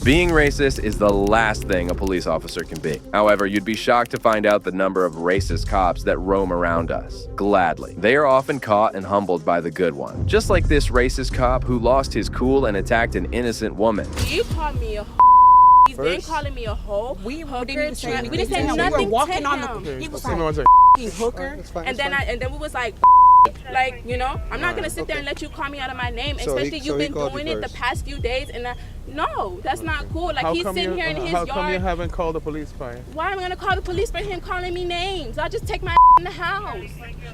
Being racist is the last thing a police officer can be. However, you'd be shocked to find out the number of racist cops that roam around us. Gladly. They are often caught and humbled by the good one. Just like this racist cop who lost his cool and attacked an innocent woman. You called me a He's been calling me a hoe. We didn't even say anything. We didn't say nothing. We were walking to on him. the. He was like, hooker. And then we was like, you know, I'm not gonna sit there and let you call me out of my name, especially you've been doing it the past few days. And no, that's not cool. Like, he's sitting here in his yard. How come you haven't called the police for him? Why am I gonna call the police for him calling me names? I'll just take my in the house.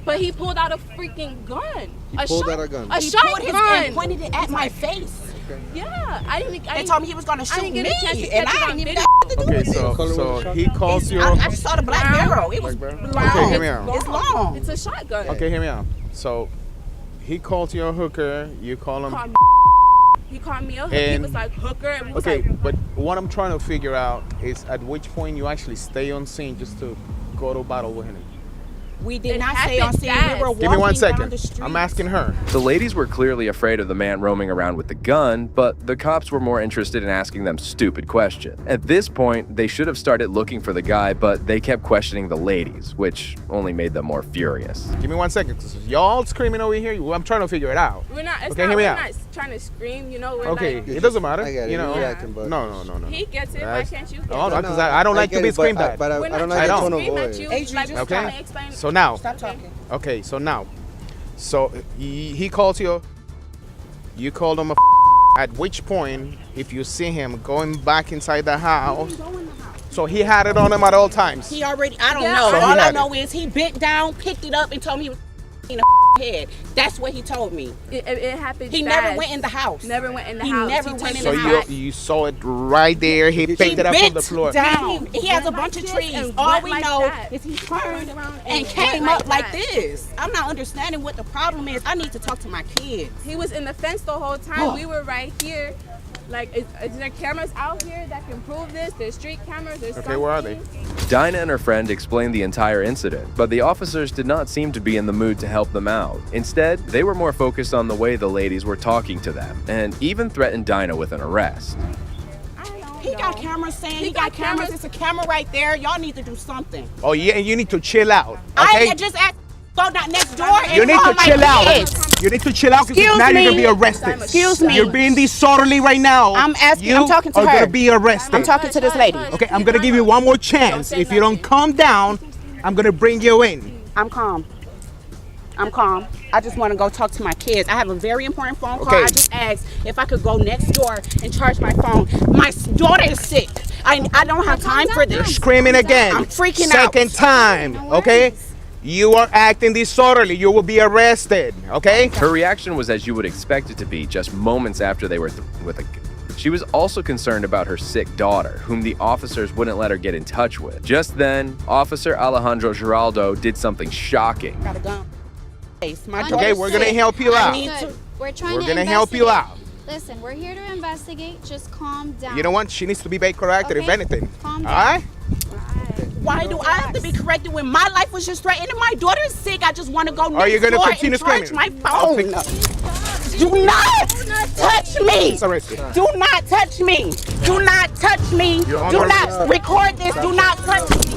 But he pulled out a freaking gun. He pulled out a gun. A shotgun. And pointed it at my face. Yeah, I didn't. They told me he was gonna shoot me, and I didn't even have to do Okay, with it. so he calls you. I just saw the black arrow. It was long. Okay, hear me out. It's long. It's a shotgun. Okay, hear me out. So he calls you a hooker. You call him. He called me a hooker. He was like hooker. And we was Okay, like, but what I'm trying to figure out is at which point you actually stay on scene just to go to battle with him. We did It not stay on happened scene. fast. We were walking Give me 1 down second. the street. I'm asking her. The ladies were clearly afraid of the man roaming around with the gun, but the cops were more interested in asking them stupid questions. At this point, they should have started looking for the guy, but they kept questioning the ladies, which only made them more furious. Give me 1 second. Y'all screaming over here. I'm trying to figure it out. we're not. It's Okay, not. hear me We're out. not trying to scream. You know. We're Okay, like. it doesn't matter. I get it. You know. You're acting, but- No. He gets it. Why can't you get Oh, no, it? because I don't like to get be it, screamed but at. But I We're don't not like trying the to tone of scream at voice. you. Adrian, Like, just we're trying Okay. to explain. So now. Stop talking. Okay, so now. So he calls you. You called him a. At which point, if you see him going back inside the house, so he had it on him at all times. He already. I don't Yeah. know. So he All I had know is he bent down, picked it up, and told me he was in the head. That's what he told me. It happened. He fast. never went in the house. Never went in the He house. never took went in it So the back. house. you saw it right there. He picked it up from the floor. Down. He has a went bunch like of this trees. and All went we like know that. is he turned around and and came went up like like that. this. I'm not understanding what the problem is. I need to talk to my kids. He was in the fence the whole time. We were right here. Like, is there cameras out here that can prove this? There's street cameras. There's Okay, where are they? Dinah and her friend explained the entire incident, but the officers did not seem to be in the mood to help them out. Instead, they were more focused on the way the ladies were talking to them, and even threatened Dinah with an arrest. He got cameras saying he got cameras. It's a camera right there. Y'all need to do something. Oh yeah, and you need to chill out. Okay. I just asked. Go down next door and You need call to my chill out. kids. You need to chill out because Excuse now you're gonna me. be arrested. Excuse me. You're being disorderly right now. I'm asking- You I'm talking to are her. gonna be arrested. I'm talking to this lady. Okay, I'm gonna give you one more chance. say If you don't nothing. calm down, I'm gonna bring you in. I'm calm. I'm calm. I just want to go talk to my kids. I have a very important phone call. Okay. I just asked if I could go next door and charge my phone. My daughter is sick. I don't have time for You're this. screaming again. I'm freaking out. Second time. Okay. You are acting disorderly. You will be arrested. Okay. Her reaction was as you would expect it to be just moments after they were with a. She was also concerned about her sick daughter, whom the officers wouldn't let her get in touch with. Just then, Officer Alejandro Giraldo did something shocking. Got a gun. My Okay, daughter's we're gonna sick. help you I out. need to. We're trying We're to gonna help you investigate. out. Listen, we're here to investigate. Just calm down. You know what? She needs to be made corrected, if Okay. anything. Calm All down. right. Why do I have to be corrected when my life was just threatened and my daughter is sick? I just want to go next you gonna door continue and charge screaming? my phone. Do not touch me. It's arrested. Do not touch me. Do not touch me. You're on Do the- not record this. Do not touch me.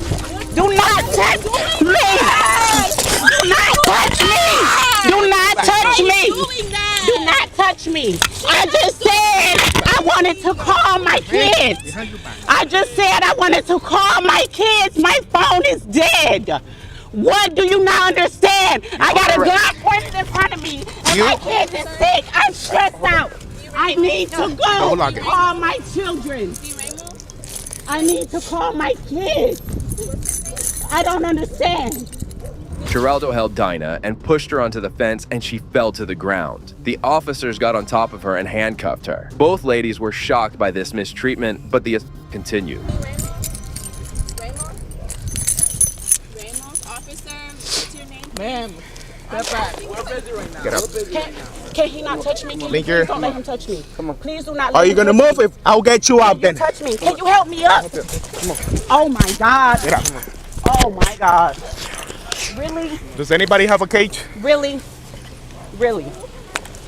Do not touch me. Do not touch me. Do not touch me. Do not touch me. I just said I wanted to call my kids. I just said I wanted to call my kids. My phone is dead. What do you not understand? I got a gun pointed in front of me, and my kids is sick. I'm stressed out. I need to go lock it. call my children. I need to call my kids. I don't understand. Giraldo held Dinah and pushed her onto the fence, and she fell to the ground. The officers got on top of her and handcuffed her. Both ladies were shocked by this mistreatment, but the continued. Ramos, officer, what's your name? Ma'am, step back. We're busy right now. Get up. Can he not touch me? Can you Linker. please don't let him touch me? Come on. Please do not let Are you him gonna touch move? If I'll get you out me. then. Touch me. Can you help me up? Oh my God. Get up. Oh my God. Really? Does anybody have a cage? Really? Really?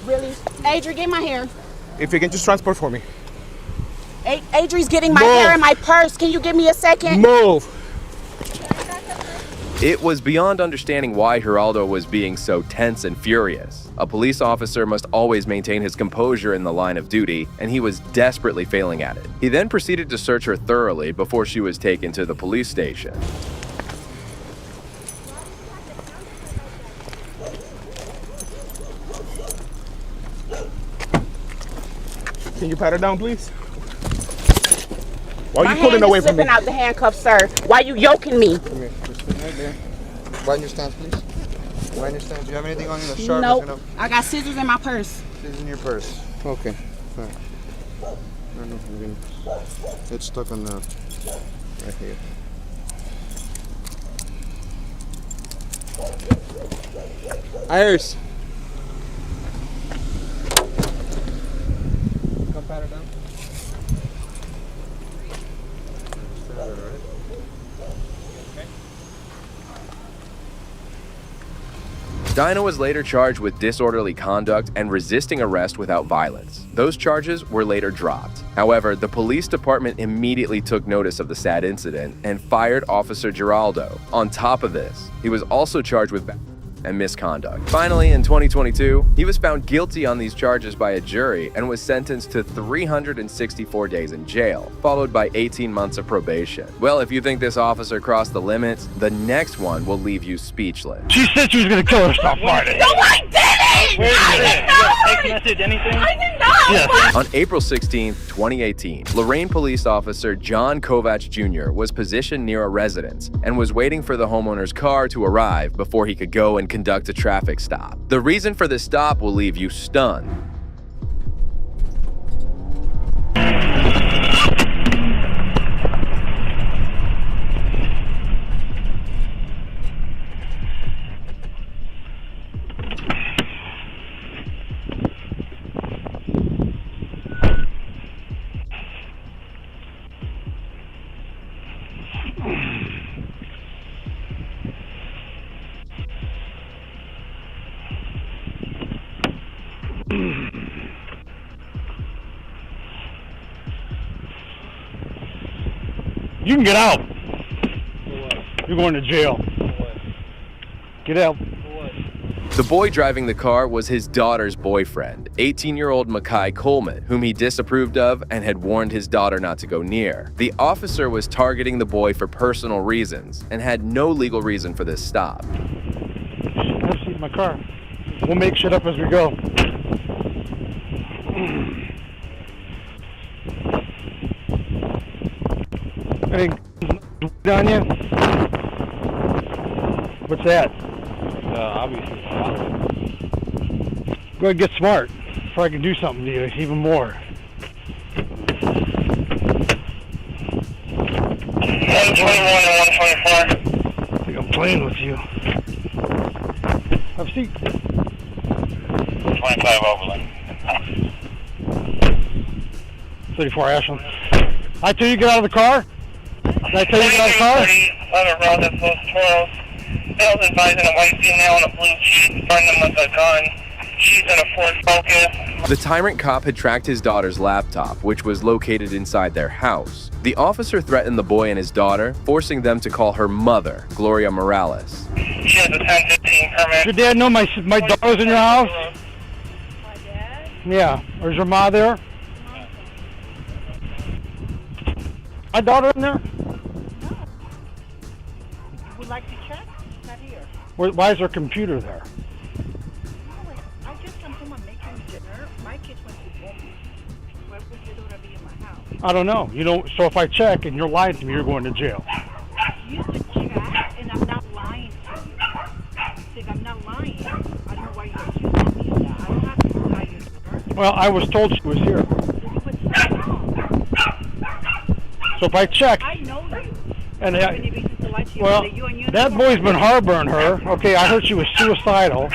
Really? Adrian, get my hair. If you can just transport for me. Adri's getting my Move. hair in my purse. Can you give me a second? Move. It was beyond understanding why Geraldo was being so tense and furious. A police officer must always maintain his composure in the line of duty, and he was desperately failing at it. He then proceeded to search her thoroughly before she was taken to the police station. Can you pat her down, please? Why My are you pulling hand away is from me? slipping out the handcuffs, sir. Why you yoking me? Come here, just sit right there. Widen your stance, please. Widen your stance. Do you have anything on you that's sharp? Nope. That's I got scissors in my purse. It's in your purse. Okay. All right. No, it's stuck on the right here. Iris. Come pat her down. Dinah was later charged with disorderly conduct and resisting arrest without violence. Those charges were later dropped. However, the police department immediately took notice of the sad incident and fired Officer Geraldo. On top of this, he was also charged with and misconduct. Finally, in 2022, he was found guilty on these charges by a jury and was sentenced to 364 days in jail, followed by 18 months of probation. Well, if you think this officer crossed the limits, the next one will leave you speechless. She said she was going to kill herself Friday. No, I didn't! Where is I it? did You got a text not! message, anything? I did not! Yes. On April 16, 2018, Lorain police officer John Kovach Jr. was positioned near a residence and was waiting for the homeowner's car to arrive before he could go and conduct a traffic stop. The reason for this stop will leave you stunned. You can get out. You're going to jail. Get out. The boy driving the car was his daughter's boyfriend, 18-year-old Makai Coleman, whom he disapproved of and had warned his daughter not to go near. The officer was targeting the boy for personal reasons and had no legal reason for this stop. Have a seat in my car. We'll make shit up as we go. Hey, on you? What's that? Obviously. Go ahead and get smart before I can do something to you even more. 121 and 124. I think I'm playing with you. Have a seat. 25 Overland. 34 Ashland. I tell you get out of the car? Did I tell you get out of the car? On a road that flows Toros. Sales advising a white female in a blue Jeep. Find them with a gun. She's in a Ford Focus. The tyrant cop had tracked his daughter's laptop, which was located inside their house. The officer threatened the boy and his daughter, forcing them to call her mother, Gloria Morales. She has a 1015 permit. Your dad know my daughter's in your house? My dad? Yeah. Or is your ma there? My daughter in there? Would like to check? Not here. Why is there a computer there? I just come home and making dinner. My kids went to bed. Where would your daughter be in my house? I don't know. You know, so if I check and you're lying to me, you're going to jail. You could check, and I'm not lying to you. See, I'm not lying. I don't know why you're accusing me of that. I don't have to lie your daughter. Well, I was told she was here. But wrong. So if I check, I know you. and Any reason to lie to you? well, Whether you and your that boy's been harboring her. Okay, I heard she was suicidal.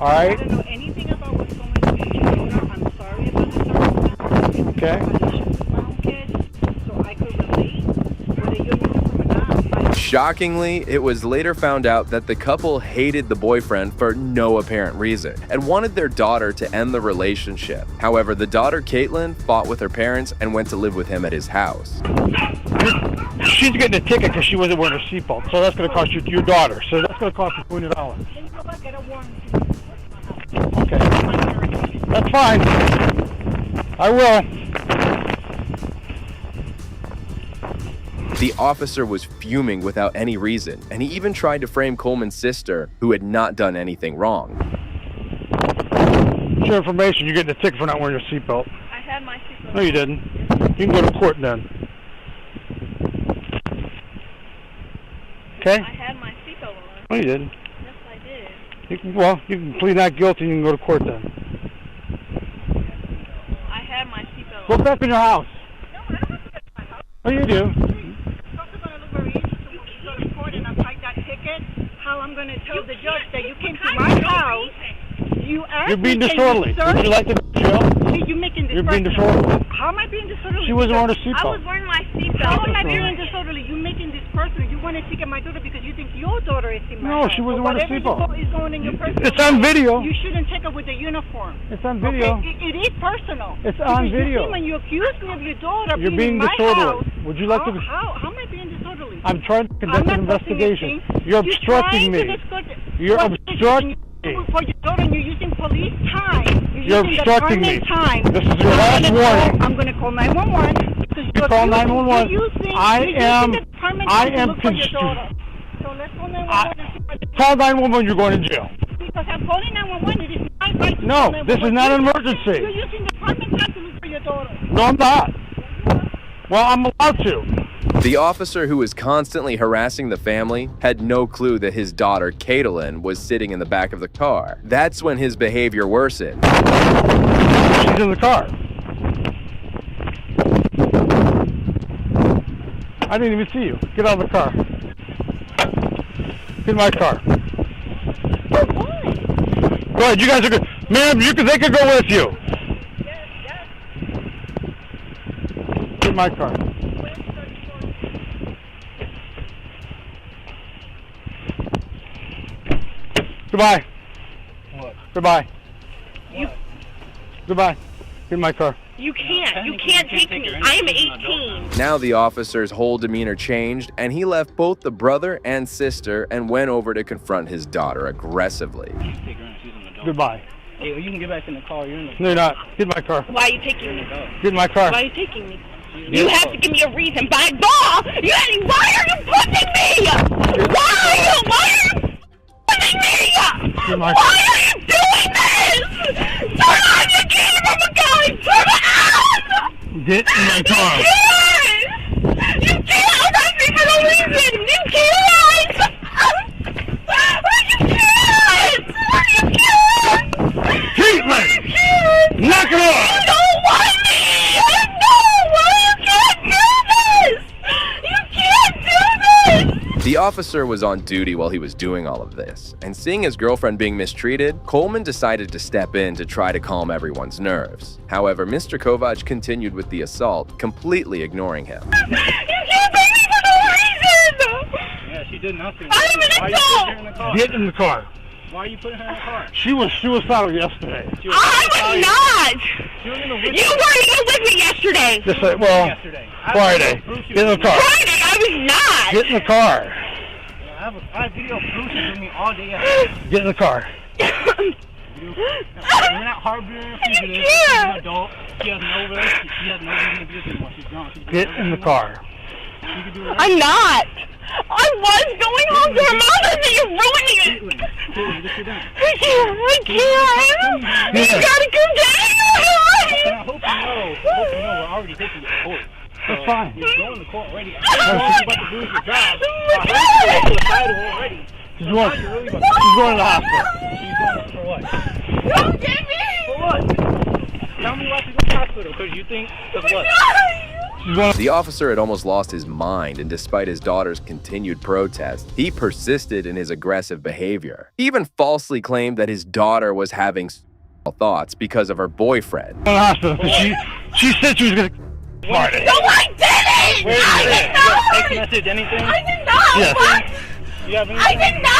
All I right. don't know anything about what's going on with your daughter. I'm sorry about the circumstances. Okay. I had issues with my own kids, so I could relate. Whether you're using them or not, Shockingly, it was later found out that the couple hated the boyfriend for no apparent reason and wanted their daughter to end the relationship. However, the daughter, Caitlin, fought with her parents and went to live with him at his house. She's getting a ticket because she wasn't wearing her seatbelt, so that's going to cost you your daughter. So that's going to cost you $200. Okay, that's fine. I will. The officer was fuming without any reason, and he even tried to frame Coleman's sister, who had not done anything wrong. It's your information. You're getting a ticket for not wearing your seatbelt. I had my seatbelt. No, you didn't. You can go to court then. Okay? I had my seatbelt on. No, you didn't. Yes, I did. You can plead not guilty and you can go to court then. I had my seatbelt Go on. back in your house. No, I don't have to go to my house. Oh, you do. It's also going to look very interesting when we go to court and I fight that ticket. How I'm going to tell the judge that you came to my house. You asked You're being me, disorderly. can Would you like to go to jail? you're making this You're being personal. disorderly. How am I being disorderly? She wasn't wearing a I seatbelt. was wearing my seatbelt. How am I being disorderly? You're making this personal. You want to ticket my daughter because you think your daughter is in my No, house. she wasn't Or wearing a seatbelt. whatever is going in your personal It's on life, video. You shouldn't take her with the uniform. It's on video. Okay? It is personal. It's on Because video. You see, when you accuse me of your daughter You're being being in my disorderly. house, Would you like to? how am I being disorderly? I'm trying to conduct I'm an not posting investigation. anything. You're obstructing me. You're obstructing me. For your daughter, and you're using police time. You're using obstructing me. department time. This is your last warning. I'm going to call 911. You call 911. I am construed. So let's call 911 and see what Call 911. You're going to jail. because I'm calling 911. It is my right to No, call this is 911. not an emergency. You're using department time to look for your daughter. No, I'm not. Well, I'm allowed to. The officer who was constantly harassing the family had no clue that his daughter, Caitlin, was sitting in the back of the car. That's when his behavior worsened. She's in the car. I didn't even see you. Get out of the car. Get in my car. Go ahead. You guys are good. Ma'am, they could go with you. Get in my car. Goodbye. What? Goodbye. Goodbye. Get in my car. You can't. You can't take me. I am 18. Now the officer's whole demeanor changed, and he left both the brother and sister and went over to confront his daughter aggressively. Goodbye. Hey, you can get back in the car. You're in the No, you're not. Get in my car. Why are you taking me? Get in my car. Why are you taking me? You have to give me a reason. By law, why are you pushing me? Why are you pushing me? Why are you doing this? Turn on your camera, guys! Turn it on! Get in my car. You can't arrest me for no reason! You can't! You can't! Caitlin! Knock it off! You don't want me! I know! Why you can't do this? You can't do this! The officer was on duty while he was doing all of this, and seeing his girlfriend being mistreated, Coleman decided to step in to try to calm everyone's nerves. However, Mr. Kovac continued with the assault, completely ignoring him. You can't take me for no reason! Yeah, she did nothing. I'm an adult! Get in the car. Why are you putting her in the car? She was suicidal yesterday. I was not! She was in the You weren't even with me yesterday! Just like, well, yesterday. Friday. Get in the car. Friday, I was not! Get in the car. I have video of Bruce with me all day yesterday. Get in the car. We're not harboring a fugitive. She's an adult. She has no relationship. She has no reason to be with anyone. She's gone. Get in the car. She can do whatever. I'm not! I was going home to her mother, but you're ruining it! Caitlin, just sit down. I can't! You gotta come down! And I hope you know we're already taking you to court. That's fine. You're going to court already. I know you're about to lose your job. I heard you're suicidal already. She's going to the hospital. She's going for what? Don't get me! For what? Tell me why she's going to the hospital. Because you think of what? The officer had almost lost his mind, and despite his daughter's continued protest, he persisted in his aggressive behavior. He even falsely claimed that his daughter was having suicidal thoughts because of her boyfriend. In the hospital. She said she was going to Friday. No, I didn't! I message anything? I did not! Yes. What? You have anything? I did not!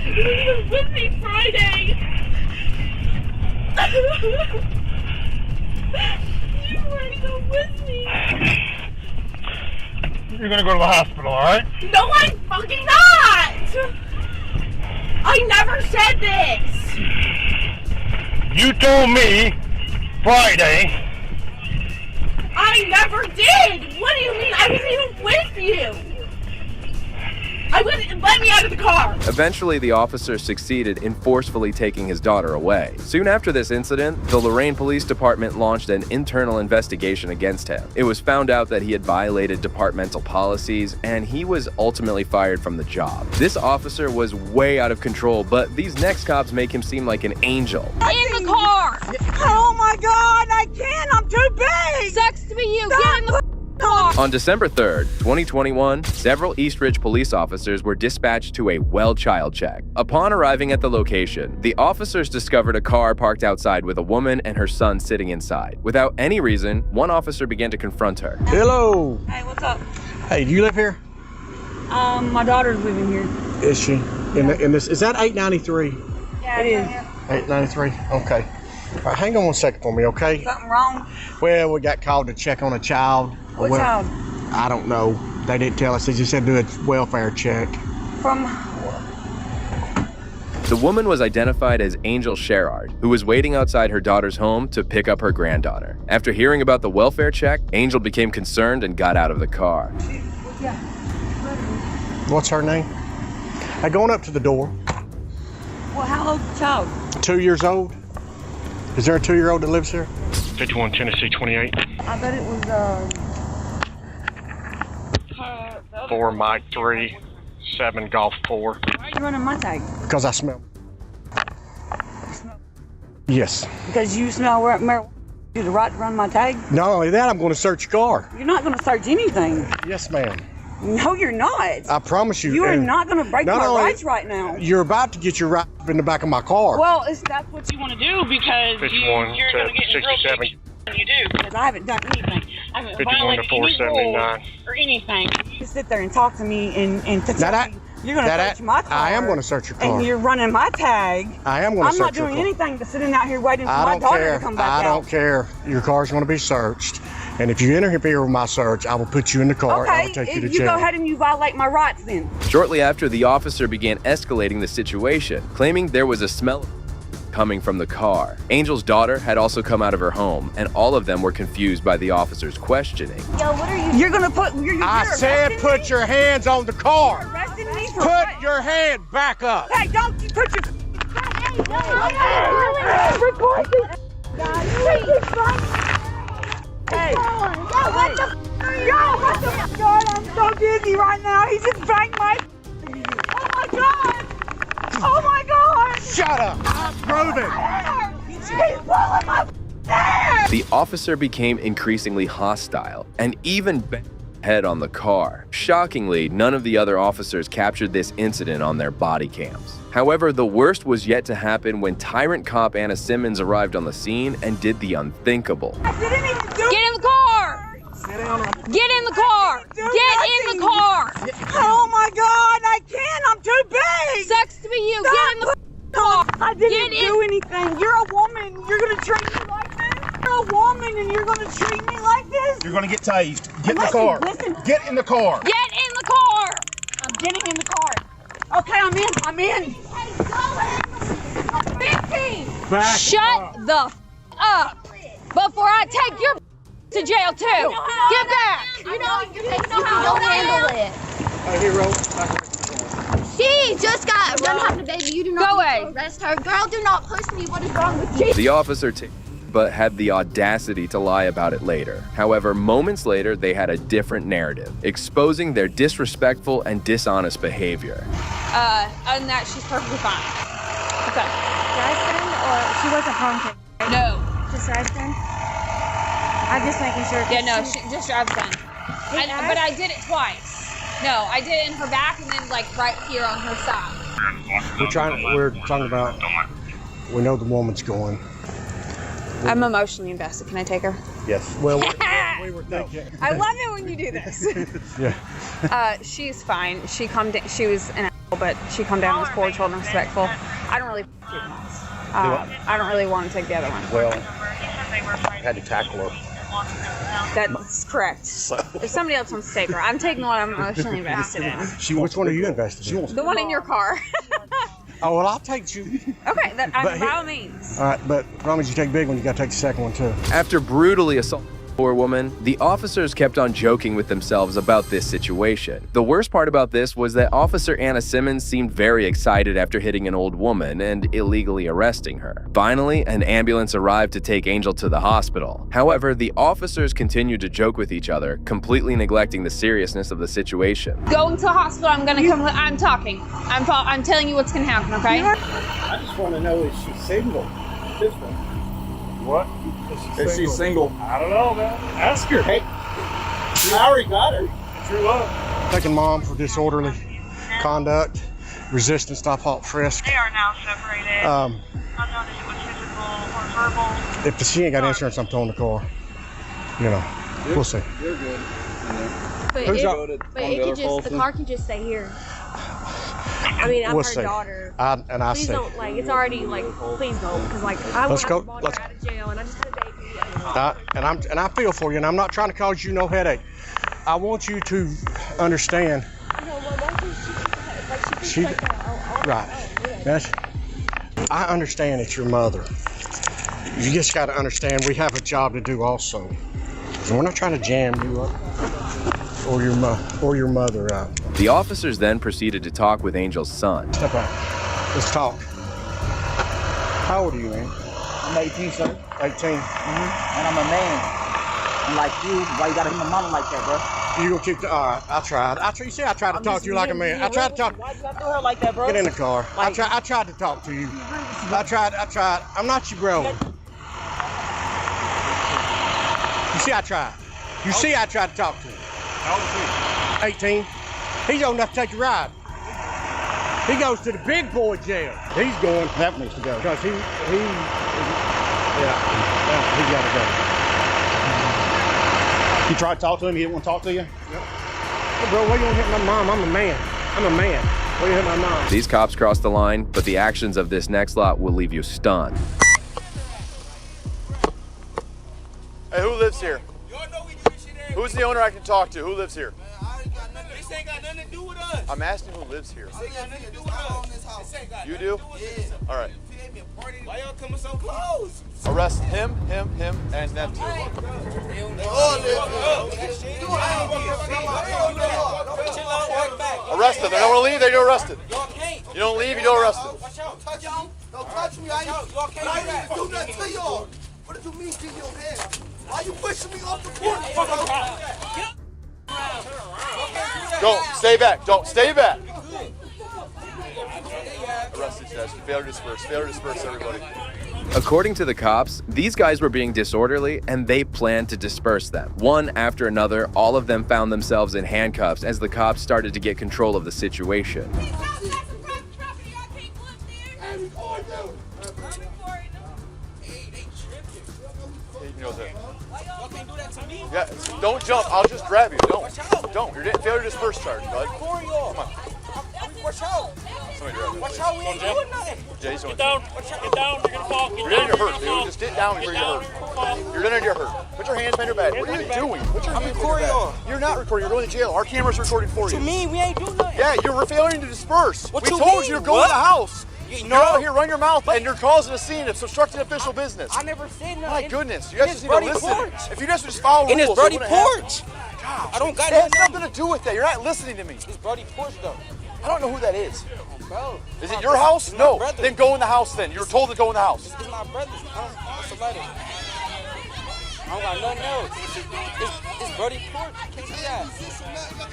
You were with me Friday! You weren't even with me! You're gonna go to the hospital, alright? No, I'm fucking not! I never said this! You told me Friday. I never did! What do you mean? I wasn't even with you! Let me out of the car! Eventually, the officer succeeded in forcefully taking his daughter away. Soon after this incident, the Lorain Police Department launched an internal investigation against him. It was found out that he had violated departmental policies, and he was ultimately fired from the job. This officer was way out of control, but these next cops make him seem like an angel. In the car! Oh my god, I can't! I'm too big! Sucks to be you! Get in the car! On December 3rd, 2021, several Eastridge police officers were dispatched to a well child check. Upon arriving at the location, the officers discovered a car parked outside with a woman and her son sitting inside. Without any reason, one officer began to confront her. Hello. Hey, what's up? Hey, do you live here? My daughter's living here. Is she? In this? Is that 893? Yeah, it is. 893. Okay. All right, hang on one second for me, okay? Something wrong? Well, we got called to check on a child. What child? I don't know. They didn't tell us. They just said do a welfare check. From? The woman was identified as Angel Sherrard, who was waiting outside her daughter's home to pick up her granddaughter. After hearing about the welfare check, Angel became concerned and got out of the car. What's her name? Hey, going up to the door. Well, how old's the child? 2 years old. Is there a 2-year-old that lives here? 51 Tennessee 28. I bet it was, 4 Mike 3, 7 Golf 4. Why are you running my tag? Because I smell. Yes. Because you smell marijuana. You have the right to run my tag? Not only that, I'm going to search your car. You're not going to search anything. Yes, ma'am. No, you're not. I promise you. You are and not going to break my rights right now. You're about to get your right in the back of my car. Well, that's what you want to do because 51 you're going to get in real 67. big when you do. Because I haven't done anything. I haven't 51 violated to any 479. rules or anything. You sit there and talk to me and to tell me you're going to search my car. I am going to search your car. And you're running my tag. I am going to search your car. I'm not doing anything but sitting out here waiting for my daughter to come back out. I don't care. Your car's going to be searched. And if you interfere with my search, I will put you in the car and I will take you to jail. You go ahead and you violate my rights then. Shortly after, the officer began escalating the situation, claiming there was a smell coming from the car. Angel's daughter had also come out of her home, and all of them were confused by the officer's questioning. Yo, what are you? You're gonna put. I said put your hands on the car. You're arresting me for put what? your hand back up. Hey, don't you put your. Hey, what the God, I'm so dizzy right now. He just banged my. Oh my God. Oh my God. Shut up. I'm proving. He's pulling my hair. The officer became increasingly hostile and even banged his head on the car. Shockingly, none of the other officers captured this incident on their body cams. However, the worst was yet to happen when tyrant cop Anna Simmons arrived on the scene and did the unthinkable. Get in the car! Get in the car! Get in the car! Oh my God, I can't! I'm too big! Sucks to be you! Get in the car! I didn't do anything. You're a woman. You're gonna treat me like this? You're a woman and you're gonna treat me like this? You're gonna get tased. Get in the car. Listen. Get in the car. Get in the car! I'm getting in the car. Okay, I'm in. I'm in. I'm 15. Back Shut the up before I take your to jail too. Get back. You know how to handle it. Hey, hero. She just got done having a baby. You do not need to arrest her. Girl, do not push me. What is wrong with you? The officer but had the audacity to lie about it later. However, moments later, they had a different narrative, exposing their disrespectful and dishonest behavior. Other than that, she's perfectly fine. What's up? Dresden, or she wasn't home today? No. Just Dresden? I'm just making sure. Yeah, no, she just drives done. But I did it twice. No, I did it in her back and then like right here on her side. We're talking about We know the woman's going. I'm emotionally invested. Can I take her? Yes. Well, we were thinking. I love it when you do this. Yeah. She's fine. She was an asshole, but she calmed down, was cordial and respectful. I don't really I don't really want to take the other one. Well, I had to tackle her. That's correct. If somebody else wants to take her, I'm taking the one I'm emotionally invested in. Which one are you invested in? The one in your car. Oh, well, I'll take you. Okay, by all means. All right, but promise you take big one, you got to take the second one, too. After brutally assaulting the poor woman, the officers kept on joking with themselves about this situation. The worst part about this was that Officer Anna Simmons seemed very excited after hitting an old woman and illegally arresting her. Finally, an ambulance arrived to take Angel to the hospital. However, the officers continued to joke with each other, completely neglecting the seriousness of the situation. Going to the hospital, I'm gonna come. I'm talking. I'm telling you what's gonna happen, okay? I just want to know, is she single? This one. What? Is she single? I don't know, man. Ask her. Hey, I already got her. True love. Taking mom for disorderly conduct, resistance, stop, halt, frisk. They are now separated. Unknown if it was physical or verbal. If she ain't got insurance, I'm towing the car. You know, we'll see. You're good. But the car can just stay here. I mean, I'm We'll her see. daughter. I Please see. don't, like, it's already, like, please don't, because, like, I Let's go. bought her out of jail, and I just had a baby. And I feel for you, and I'm not trying to cause you no headache. I want you to understand. Right. Yes. I understand it's your mother. You just got to understand we have a job to do also. And we're not trying to jam you up or your mother out. The officers then proceeded to talk with Angel's son. Step out. Let's talk. How old are you, man? I'm 18, sir. 18. And I'm a man. And like you, why you gotta hit my mama like that, bro? You gonna keep the, all right, I tried. You see, I tried to talk to you like a man. I tried to talk. Why you gotta do her like that, bro? Get in the car. I tried to talk to you. I tried. I'm not your bro. You see, I tried. You see, I tried to talk to you. How old is he? 18. He's old enough to take a ride. He goes to the big boy jail. He's going. That needs to go. Because he got to go. You tried to talk to him, he didn't want to talk to you? Yep. Hey, bro, why you want to hit my mom? I'm a man. Why you hit my mom? These cops crossed the line, but the actions of this next lot will leave you stunned. Hey, who lives here? Who's the owner I can talk to? Who lives here? This ain't got nothing to do with us. I'm asking who lives here. This ain't got nothing to do with us. You do? Yeah. All right. Why y'all coming so close? Arrest him, and them two. Arrest them. They don't want to leave, they get arrested. You don't leave, you don't arrest them. Don't touch me. I didn't even do nothing to y'all. What did you mean to your head? Why you pushing me off the porch? Don't. Stay back. Don't. Stay back. Arrested, guys. Failure to disperse. Failure to disperse, everybody. According to the cops, these guys were being disorderly and they planned to disperse them. One after another, all of them found themselves in handcuffs as the cops started to get control of the situation. Yeah, don't jump. I'll just grab you. Don't. You're getting failure to disperse charge, bud. Come on. Watch out. Somebody grab me. Watch out. We ain't doing nothing. Jay's Get down. You're gonna fall. You're gonna get hurt, dude. Just get down before you get hurt. You're gonna get hurt. Put your hands behind your back. What are you doing? Put your hands behind your back. You're not recording. You're going to jail. Our camera's recording for you. What you mean? We ain't doing nothing. Yeah, you're failing to disperse. What we you told mean? you to go to the house. No. You're out here, run your mouth, and you're causing a scene. It's obstructing official business. I never said nothing. My goodness, you guys just need to listen. If you guys would just follow rules, in his Brody porch. I don't got it has nothing to do with that. You're not listening to me. It's Brody porch though. I don't know who that is. Bro. Is it your house? No. Then go in the house then. You were told to go in the house. It's my brother's. What's the matter? I don't got nothing else. It's Brody porch. You can't see that.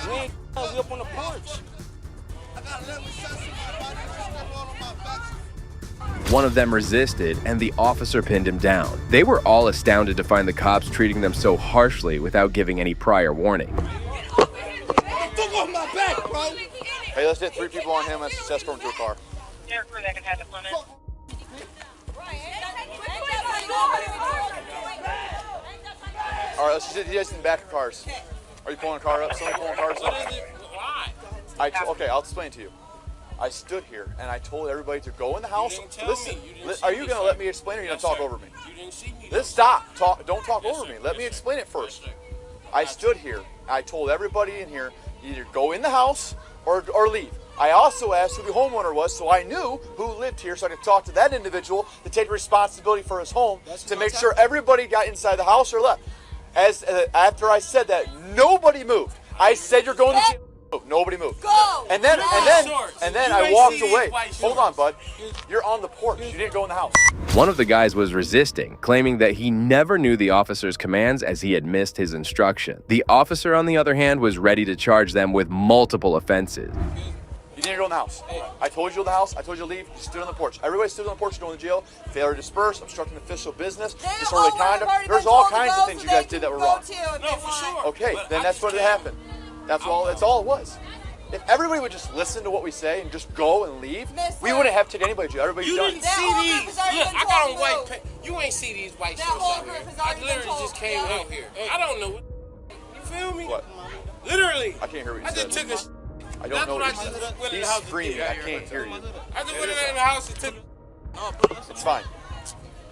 We ain't we up on the porch. I got 11 shots in my body. One of them resisted, and the officer pinned him down. They were all astounded to find the cops treating them so harshly without giving any prior warning. Hey, let's get 3 people on him. Let's escort him to a car. All right, let's just you guys in the back of cars. Are you pulling a car up? Somebody pulling cars up? What is it? Why? Okay, I'll explain it to you. I stood here and I told everybody to go in the house. Listen, are you gonna let me explain or are you gonna talk over me? You didn't see me. Let's stop. Don't talk over me. Let me explain it first. I stood here. I told everybody in here either go in the house or leave. I also asked who the homeowner was, so I knew who lived here, so I could talk to that individual to take responsibility for his home to make sure everybody got inside the house or left. After I said that, nobody moved. I said you're going to jail. Nobody moved. Go. And then I walked away. Hold on, bud. You're on the porch. You didn't go in the house. One of the guys was resisting, claiming that he never knew the officer's commands as he had missed his instruction. The officer, on the other hand, was ready to charge them with multiple offenses. You didn't go in the house. I told you in the house. I told you to leave. You stood on the porch. Everybody stood on the porch going to jail. Failure to disperse, obstructing official business, disorderly conduct. There's all kinds of things you guys did that were wrong. No, for sure. Okay, then that's what happened. That's all it was. If everybody would just listen to what we say and just go and leave, we wouldn't have to take anybody to jail. Everybody's You done. didn't see these. Look, I got on white pants. You ain't see these white shirts out here. I literally just came out here. I don't know. You feel me? What? Literally. I can't hear what you I said. just took a. I don't know what That's you what I said. just went in He's the house. screaming. I can't hear you. I just went in the house and took. It's fine.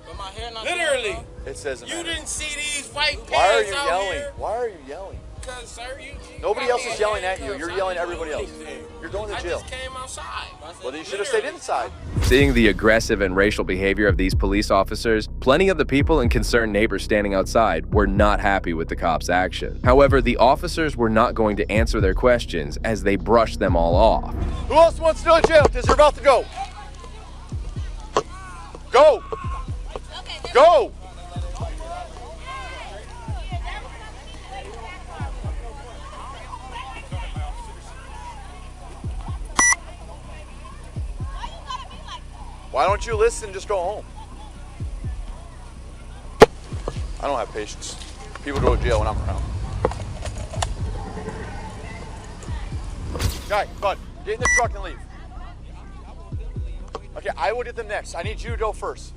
But my hair not. Literally. It says You didn't see these white pants Why are you out yelling? here? Why are you yelling? Because, sir, Nobody else is yelling at you. You're yelling at everybody else. You're going to jail. I just came outside. Well, then you should have stayed inside. Seeing the aggressive and racial behavior of these police officers, plenty of the people and concerned neighbors standing outside were not happy with the cops' action. However, the officers were not going to answer their questions as they brushed them all off. Who else wants to go to jail? Because you're about to go. Go. Go. Why don't you listen and just go home? I don't have patience. People go to jail when I'm around. Guy, bud, get in the truck and leave. Okay, I will get them next. I need you to go first.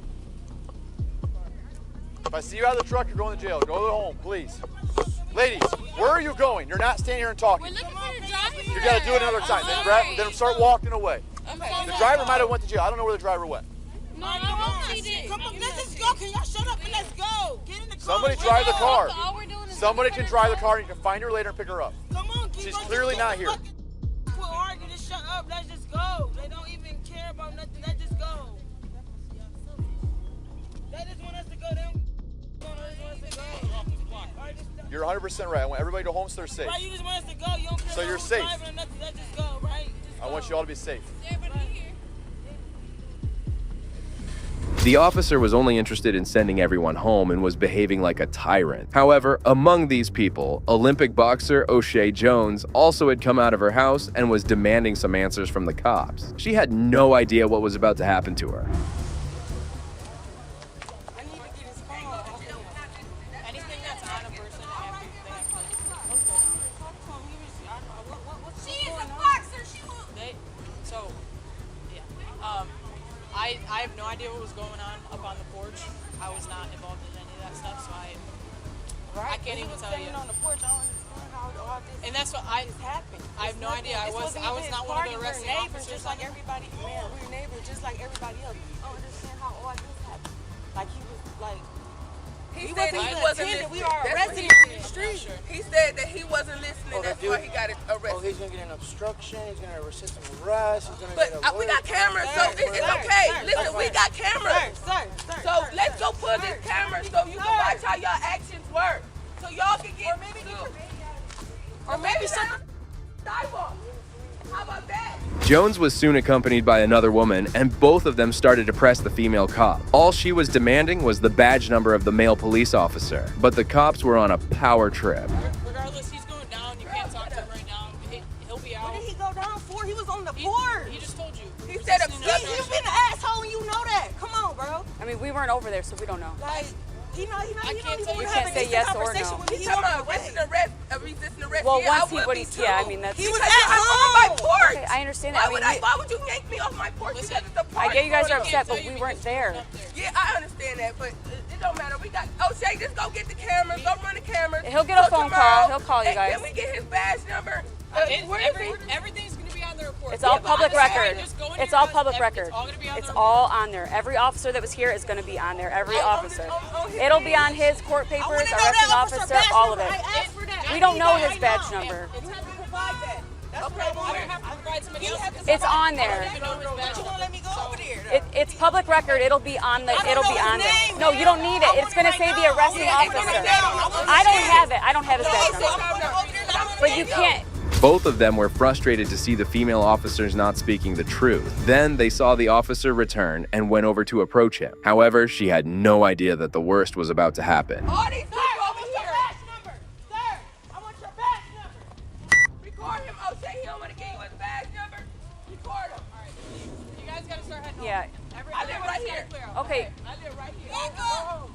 If I see you out of the truck, you're going to jail. Go to home, please. Ladies, where are you going? You're not standing here and talking. We're looking for your driver. You got to do it another time. Then start walking away. The driver might have went to jail. I don't know where the driver went. No, she did. Come on, let's just go. Can y'all shut up and let's go? Get in the car. Somebody drive the car. All we're doing is Somebody can drive the car and you can find her later and pick her up. Come on, She's clearly not here. Quit arguing. Just shut up. Let's just go. They don't even care about nothing. Let's just go. They just want us to go. They don't want us to go. You're 100% right. I want everybody to go home so they're safe. Right, you just want us to go. You don't care So you're safe. or nothing. Let's just go, right? I want you all to be safe. The officer was only interested in sending everyone home and was behaving like a tyrant. However, among these people, Olympic boxer O'Shea Jones also had come out of her house and was demanding some answers from the cops. She had no idea what was about to happen to her. I have no idea what was going on up on the porch. I was not involved in any of that stuff, so I can't even tell you. On the porch, I don't understand how all this. And that's what I have no idea. I was not one of the arresting officers. Just like everybody, man, we were neighbors, just like everybody else. I don't understand how all this happened. Like he was like. He said he wasn't listening. We are arrested in the street. He said that he wasn't listening. That's why he got arrested. Oh, he's gonna get an obstruction. He's gonna have a resisting arrest. He's gonna But get a we got cameras, so it's okay. Listen, we got cameras. So let's go put this camera so you can watch how y'all actions work. So y'all can get or maybe some sidewalk. How about that? Jones was soon accompanied by another woman, and both of them started to press the female cop. All she was demanding was the badge number of the male police officer, but the cops were on a power trip. Regardless, he's going down. You can't talk to him right now. He'll be out. What did he go down for? He was on the porch. He just told you. He said you've been an asshole and you know that. Come on, bro. I mean, we weren't over there, so we don't know. Like, I can't tell You you. can't say yes or no. He's talking about resisting arrest. Well, yeah, once he would, yeah, I mean that's. He was on my porch. Okay, I understand that. Why would you yank me off my porch? Because it's a party. I get you guys are going on. upset, but we weren't there. Yeah, I understand that, but it don't matter. We got O'Shea. Just go get the cameras. Go run the cameras. He'll get a phone call. He'll call you guys. Can we get his badge number? Everything's going to be on the report. It's all public record. It's all public everything's record. all gonna be on It's the all on there. Every officer that was here is going to be on there. Every officer. It'll be on his court papers, arresting officer, all of it. We don't know his badge number. It's on there. It's public record. It'll be on the. It'll be on there. No, you don't need it. It's going to say the arresting officer. I don't have it. I don't have his badge number. But you can't. Both of them were frustrated to see the female officers not speaking the truth. Then they saw the officer return and went over to approach him. However, she had no idea that the worst was about to happen. All these people over here. Sir, I want your badge number. Record him, O'Shea. He don't want to give you his badge number. Record him. All right. You guys got to start heading home. Yeah. I live right here. Okay. I live right here. Back up.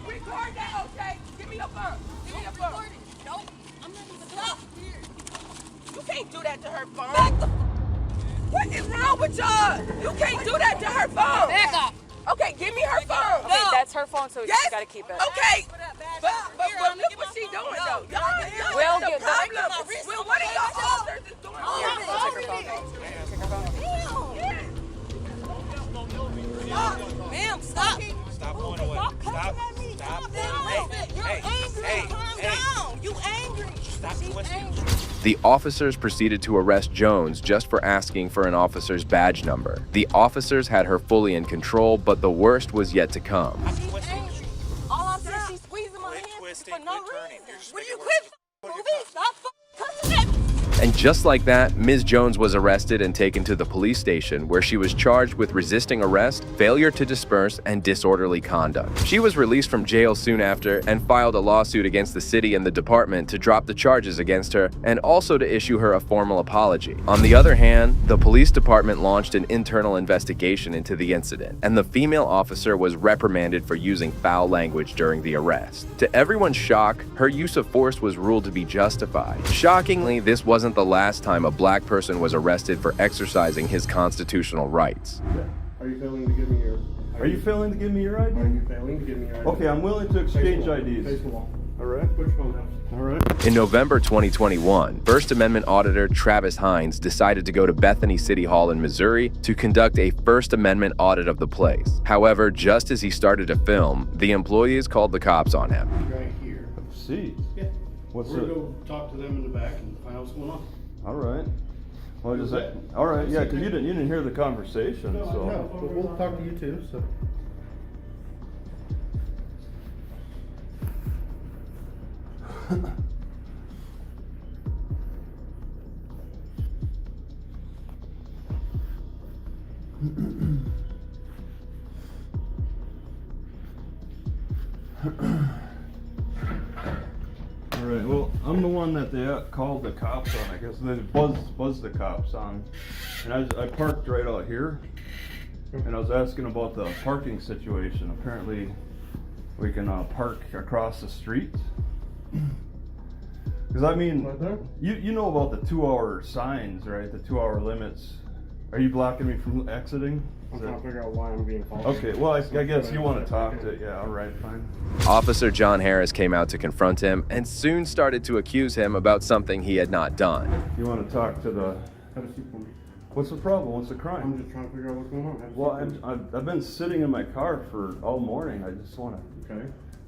Record that, O'Shea. Give me your phone. Give me your phone. Nope. I'm not even stop here. You can't do that to her phone. What is wrong with y'all? You can't do that to her phone. Back up. Okay, give me her phone. Okay, that's her phone, so you Yes. got to keep it. Okay. But look what she doing though. Y'all We'll the get problem. Well, what are y'all officers is doing? Here, take her phone. Take her phone. Ma'am, stop. Stop going away. Stop. You're angry. Calm down. You angry. Stop twisting. The officers proceeded to arrest Jones just for asking for an officer's badge number. The officers had her fully in control, but the worst was yet to come. All I'm saying is she's squeezing my hand for no reason. Will you quit moving? Stop touching that. And just like that, Ms. Jones was arrested and taken to the police station, where she was charged with resisting arrest, failure to disperse, and disorderly conduct. She was released from jail soon after and filed a lawsuit against the city and the department to drop the charges against her and also to issue her a formal apology. On the other hand, the police department launched an internal investigation into the incident, and the female officer was reprimanded for using foul language during the arrest. To everyone's shock, her use of force was ruled to be justified. Shockingly, this wasn't the last time a black person was arrested for exercising his constitutional rights. Are you failing to give me your? Are you failing to give me your ID? Are you failing to give me your ID? Okay, I'm willing to exchange IDs. Face the wall. All right. Put your phone down. All right. In November 2021, First Amendment auditor Travis Hines decided to go to Bethany City Hall in Missouri to conduct a First Amendment audit of the place. However, just as he started to film, the employees called the cops on him. Right here. See. Yeah. What's We're it? gonna go talk to them in the back and find out what's going on. All right. Well, just all right. Yeah, because you didn't hear the conversation. No, So. no, but we'll talk to you too. So. All right. Well, I'm the one that they called the cops on. I guess they buzzed the cops on, and I parked right out here, and I was asking about the parking situation. Apparently, we can park across the street. Because I mean, you know about the 2-hour signs, right? The 2-hour limits. Are you blocking me from exiting? I'm trying to figure out why I'm being called. Okay, well, I guess you want to talk to, yeah, all right, fine. Officer John Harris came out to confront him and soon started to accuse him about something he had not done. You want to talk to the... Have a seat for me. What's the problem? What's the crime? I'm just trying to figure out what's going on. Have a Well, seat for me. I've been sitting in my car for all morning. I just want to... Okay.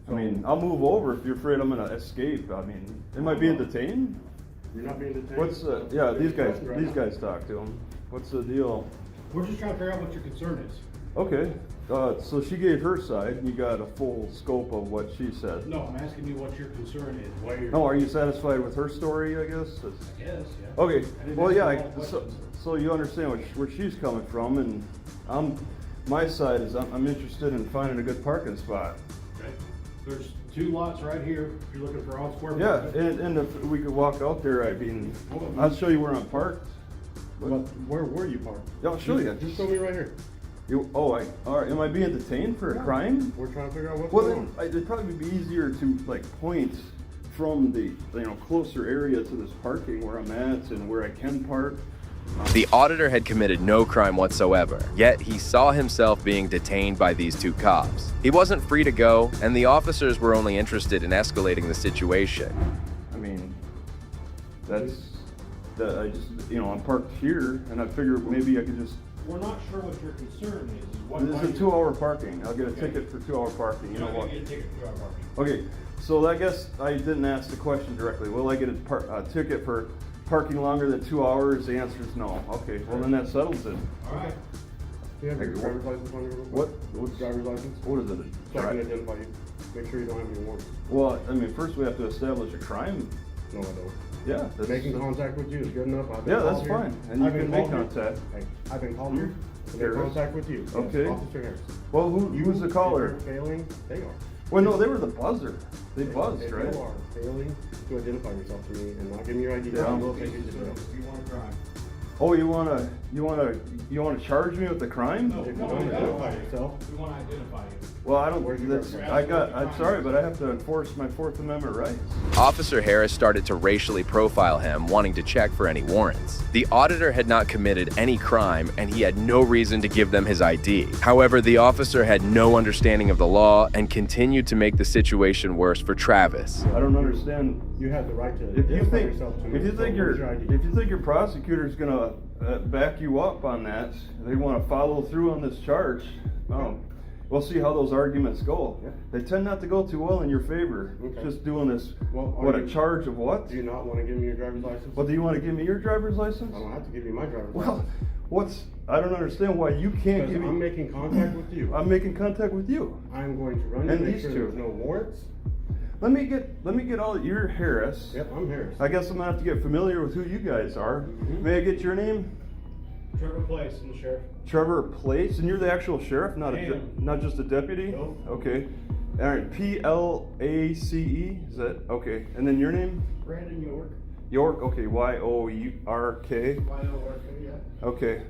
I mean, I'll move over if you're afraid I'm going to escape. I mean, am I being detained? You're not being detained. What's the... Yeah, these guys Right now. talk to him. What's the deal? We're just trying to figure out what your concern is. Okay, so she gave her side, and you got a full scope of what she said. No, I'm asking you what your concern is. Why you're... No, are you satisfied with her story, I guess? Yes, yeah. Okay, I didn't well, ask yeah, you all questions. so you understand where she's coming from, and my side is I'm interested in finding a good parking spot. Okay. There's 2 lots right here. If you're looking for all square. Yeah, footage. and if we could walk out there, I mean, I'll show you where I'm parked. Well, where were you parked? Yeah, I'll show you. Just show me right here. All right. Am I being detained for a crime? We're trying to figure out what's Well, going on. then it'd probably be easier to like point from the closer area to this parking where I'm at and where I can park. The auditor had committed no crime whatsoever, yet he saw himself being detained by these two cops. He wasn't free to go, and the officers were only interested in escalating the situation. I mean, I just, I'm parked here, and I figured maybe I could just. We're not sure what your concern is. This is a 2-hour parking. I'll get a ticket for 2-hour parking. You know what? Get a ticket for 2-hour parking. Okay, so I guess I didn't ask the question directly. Will I get a ticket for parking longer than 2 hours? The answer is no. Okay, well then that settles it. All right. Do you have your driver's license on your What's driver's license? What is it? So I can identify you. Make sure you don't have any warrants. Well, I mean, first we have to establish a crime. No, I don't. Yeah. Making contact with you is good enough. Yeah, that's fine. And you can make contact. I've been called here to make contact with you. Okay. Yes, Officer Harris. Well, who's the caller? If you're failing, they are. Well, no, they were the buzzer. They buzzed, right? If you are failing to identify yourself to me and not give me your ID, Yeah. I will take you to jail. You want to crime? Oh, you wanna charge me with the crime? No, if you don't identify yourself. We want to identify you. Well, I don't. I'm sorry, but I have to enforce my Fourth Amendment rights. Officer Harris started to racially profile him, wanting to check for any warrants. The auditor had not committed any crime, and he had no reason to give them his ID. However, the officer had no understanding of the law and continued to make the situation worse for Travis. I don't understand. You have the right to If you identify think yourself to me. if you think your prosecutor's gonna back you up on that, they want to follow through on this charge. We'll see how those arguments go. Yeah. They tend not to go too well in your favor. Okay. Just doing this. Well, A charge of what? Do you not want to give me your driver's license? Well, do you want to give me your driver's license? I don't have to give you my driver's Well, license. I don't understand why you can't give me. I'm making contact with you. I'm making contact with you. I'm going to run you, And make these sure two. there's no warrants. Let me get all. You're Harris. Yep, I'm Harris. I guess I'm gonna have to get familiar with who you guys are. Mm-hmm. May I get your name? Trevor Place, I'm the sheriff. Trevor Place, and you're the actual sheriff, not not just a deputy. No. Okay. All right. Place. Is that okay? And then your name? Brandon York. York. Okay. York. Yeah. Okay.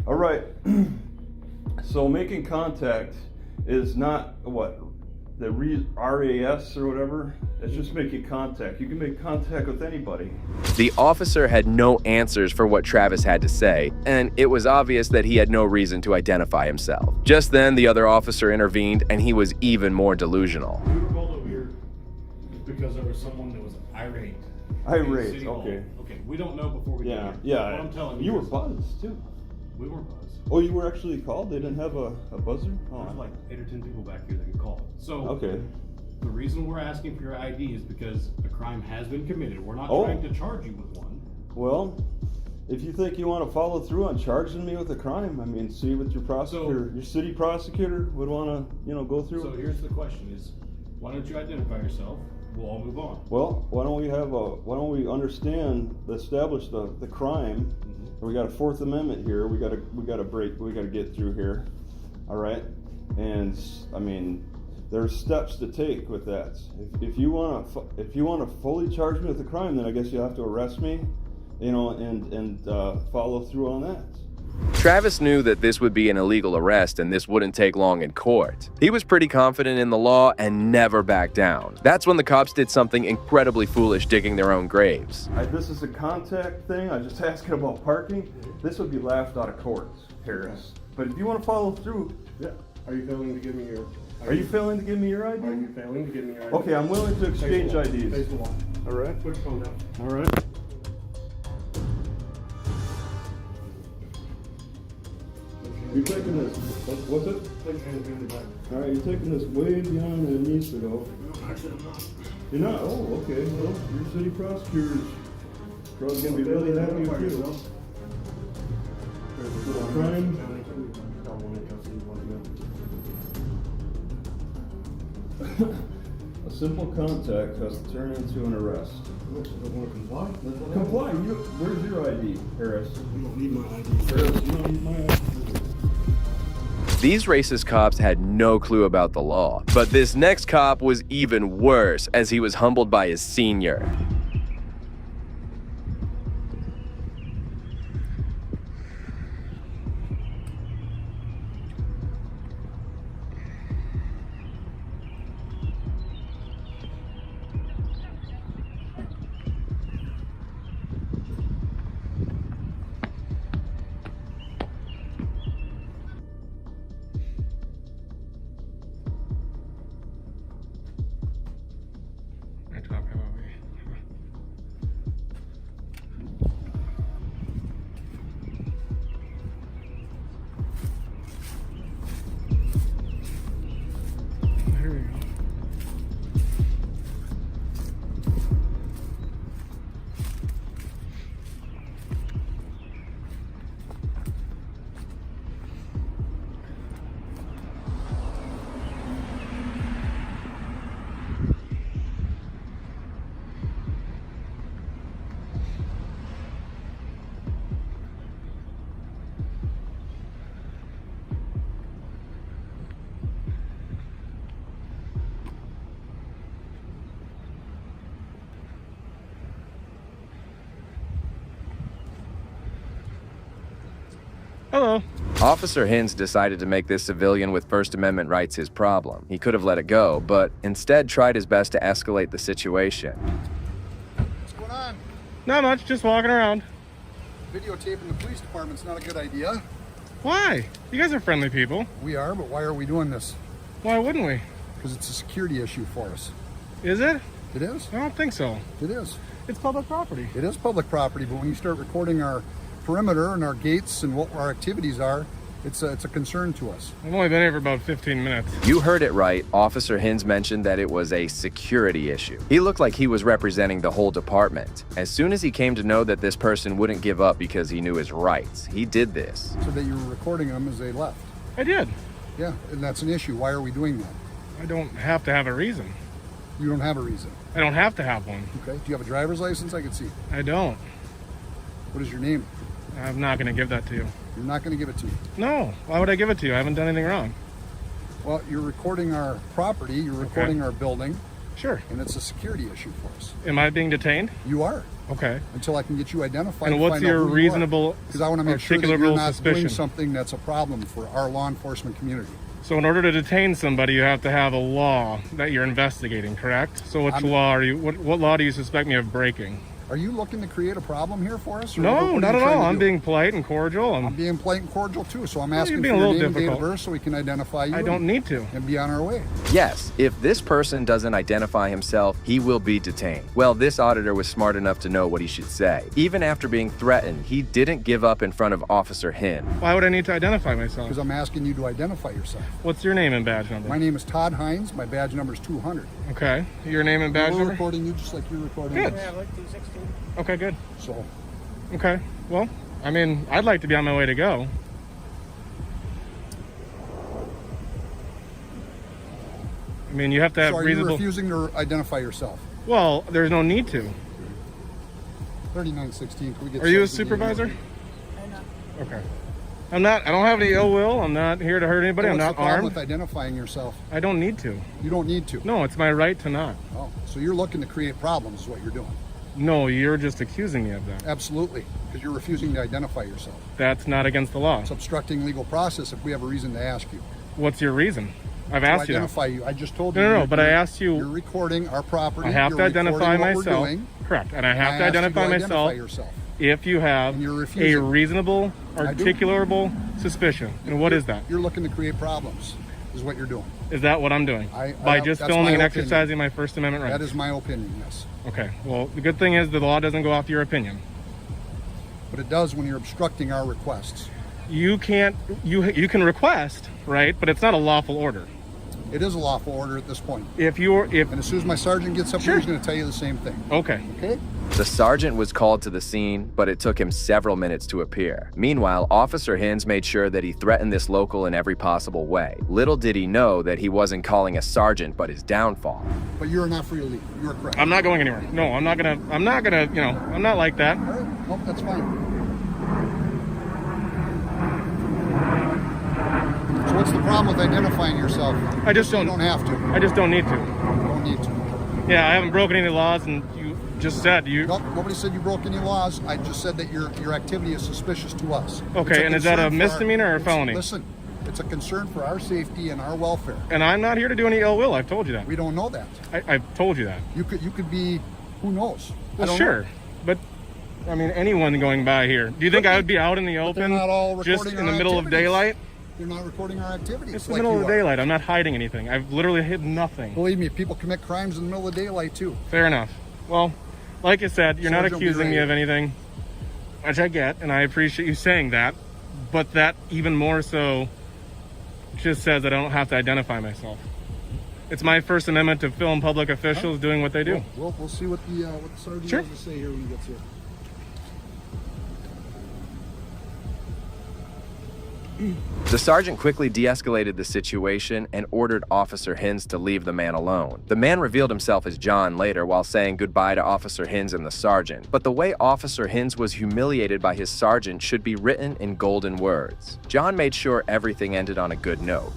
All right. So making contact is not what the RAS or whatever. It's just making contact. You can make contact with anybody. The officer had no answers for what Travis had to say, and it was obvious that he had no reason to identify himself. Just then, the other officer intervened, and he was even more delusional. We were called over here because there was someone that was irate. Irate, City Hall. okay. Okay, we don't know before we Yeah, get here. yeah. What I'm telling You were is buzzed too. We were buzzed. Oh, you were actually called? They didn't have a buzzer? Oh. There's like 8 or 10 people back here that could call. So Okay. the reason we're asking for your ID is because a crime has been committed. We're not Oh. trying to charge you with one. Well, if you think you want to follow through on charging me with a crime, I mean, see what your prosecutor, your city prosecutor would want to, go through. So here's the question: is why don't you identify yourself? We'll all move on. Well, why don't we establish the crime? We got a Fourth Amendment here. We got to get through here. All right, and I mean, there's steps to take with that. If you want to fully charge me with a crime, then I guess you have to arrest me, and follow through on that. Travis knew that this would be an illegal arrest and this wouldn't take long in court. He was pretty confident in the law and never backed down. That's when the cops did something incredibly foolish, digging their own graves. This is a contact thing. I just asking about parking. This would be laughed out of court, Harris. But if you want to follow through, yeah. Are you failing to give me your? Are you failing to give me your ID? Are you failing to give me your ID? Okay, I'm willing to exchange IDs. Face the wall. All right. Put your phone down. All right. You're taking this. What's it? All right, you're taking this way beyond it needs to go. Actually, I'm not. You're not? Oh, okay. Well, your city prosecutor's probably gonna be really happy with you. Crime. A simple contact has to turn into an arrest. Comply? Comply. Where's your ID, Harris? You don't need my ID. Harris, you don't need my ID. These racist cops had no clue about the law, but this next cop was even worse as he was humbled by his senior. Hello. Officer Hins decided to make this civilian with First Amendment rights his problem. He could have let it go, but instead tried his best to escalate the situation. What's going on? Not much, just walking around. Videotaping the police department's not a good idea. Why? You guys are friendly people. We are, but why are we doing this? Why wouldn't we? Because it's a security issue for us. Is it? It is. I don't think so. It is. It's public property. It is public property, but when you start recording our perimeter and our gates and what our activities are, it's a concern to us. I've only been here for about 15 minutes. You heard it right. Officer Hins mentioned that it was a security issue. He looked like he was representing the whole department. As soon as he came to know that this person wouldn't give up because he knew his rights, he did this. So that you were recording them as they left. I did. Yeah, and that's an issue. Why are we doing that? I don't have to have a reason. You don't have a reason. I don't have to have one. Okay. Do you have a driver's license? I can see. I don't. What is your name? I'm not going to give that to you. You're not going to give it to me? No. Why would I give it to you? I haven't done anything wrong. Well, you're recording our property. You're recording our building. Sure. And it's a security issue for us. Am I being detained? You are. Okay. Until I can get you identified. And what's your reasonable, because I want to make sure that you're not suspicion? doing something that's a problem for our law enforcement community. So in order to detain somebody, you have to have a law that you're investigating, correct? So which law are you? What law do you suspect me of breaking? Are you looking to create a problem here for us? Or No, not at all. I'm being polite and cordial. I'm being polite and cordial too. So I'm asking for being a your little name and date of difficult. birth so we can identify you. I don't need to. And be on our way. Yes, if this person doesn't identify himself, he will be detained. Well, this auditor was smart enough to know what he should say. Even after being threatened, he didn't give up in front of Officer Hin. Why would I need to identify myself? Because I'm asking you to identify yourself. What's your name and badge number? My name is Todd Hines. My badge number is 200. Okay. Your name and badge We're number? recording you just like you're recording Good. us. Okay, good. So. Okay. Well, I mean, I'd like to be on my way to go. I mean, you have to have So are you reasonable... refusing to identify yourself? Well, there's no need to. 3916. Can we get Are you a something supervisor? in? Okay. I don't have any ill will. I'm not here to hurt anybody. So I'm what's not the problem armed. with identifying yourself? I don't need to. You don't need to? No, it's my right to not. Oh, so you're looking to create problems is what you're doing? No, you're just accusing me of that. Absolutely, because you're refusing to identify yourself. That's not against the law. It's obstructing legal process if we have a reason to ask you. What's your reason? I've To asked you that. identify you. I just told you. No, but I asked you... You're recording our property. I have you're to identify recording what myself. We're doing, Correct. And I have and to asked you identify myself yourself. if you have And you're a refusing. reasonable, I do. articulable suspicion. And what is that? You're looking to create problems, is what you're doing. Is that what I'm doing? By just that's filming my and opinion. exercising my First Amendment rights? That is my opinion, yes. Okay. Well, the good thing is the law doesn't go off your opinion. But it does when you're obstructing our requests. You can't... You can request, right? But it's not a lawful order. It is a lawful order at this point. And as soon as my sergeant gets up here, he's going to tell you the same thing. Okay. Okay? The sergeant was called to the scene, but it took him several minutes to appear. Meanwhile, Officer Hins made sure that he threatened this local in every possible way. Little did he know that he wasn't calling a sergeant but his downfall. But you're not free to leave. You're correct. I'm not going anywhere. No, I'm not gonna, I'm not like that. All right. Nope, that's fine. So what's the problem with identifying yourself? I just don't. You don't have to. I just don't need to. Don't need to. Yeah, I haven't broken any laws, and you just said you... Nope, nobody said you broke any laws. I just said that your activity is suspicious to us. Okay, and is that a misdemeanor or a felony? Listen, it's a concern for our safety and our welfare. And I'm not here to do any ill will. I've told you that. We don't know that. I've told you that. You could be, who knows? Well, I don't sure, know. but I mean, anyone going by here. Do you think I would be out in the open, not all just recording in the our middle of activities. daylight? You're not recording our activities. It's the like middle you of the are. daylight. I'm not hiding anything. I've literally hid nothing. Believe me, people commit crimes in the middle of daylight too. Fair enough. Well, like I said, you're not Sergeant, be accusing me ready. of anything, which I get, and I appreciate you saying that. But that even more so just says that I don't have to identify myself. It's my First Amendment to film public officials doing what they do. We'll see what the sergeant Sure. has to say here when he gets here. The sergeant quickly de-escalated the situation and ordered Officer Hins to leave the man alone. The man revealed himself as John later while saying goodbye to Officer Hins and the sergeant. But the way Officer Hins was humiliated by his sergeant should be written in golden words. John made sure everything ended on a good note.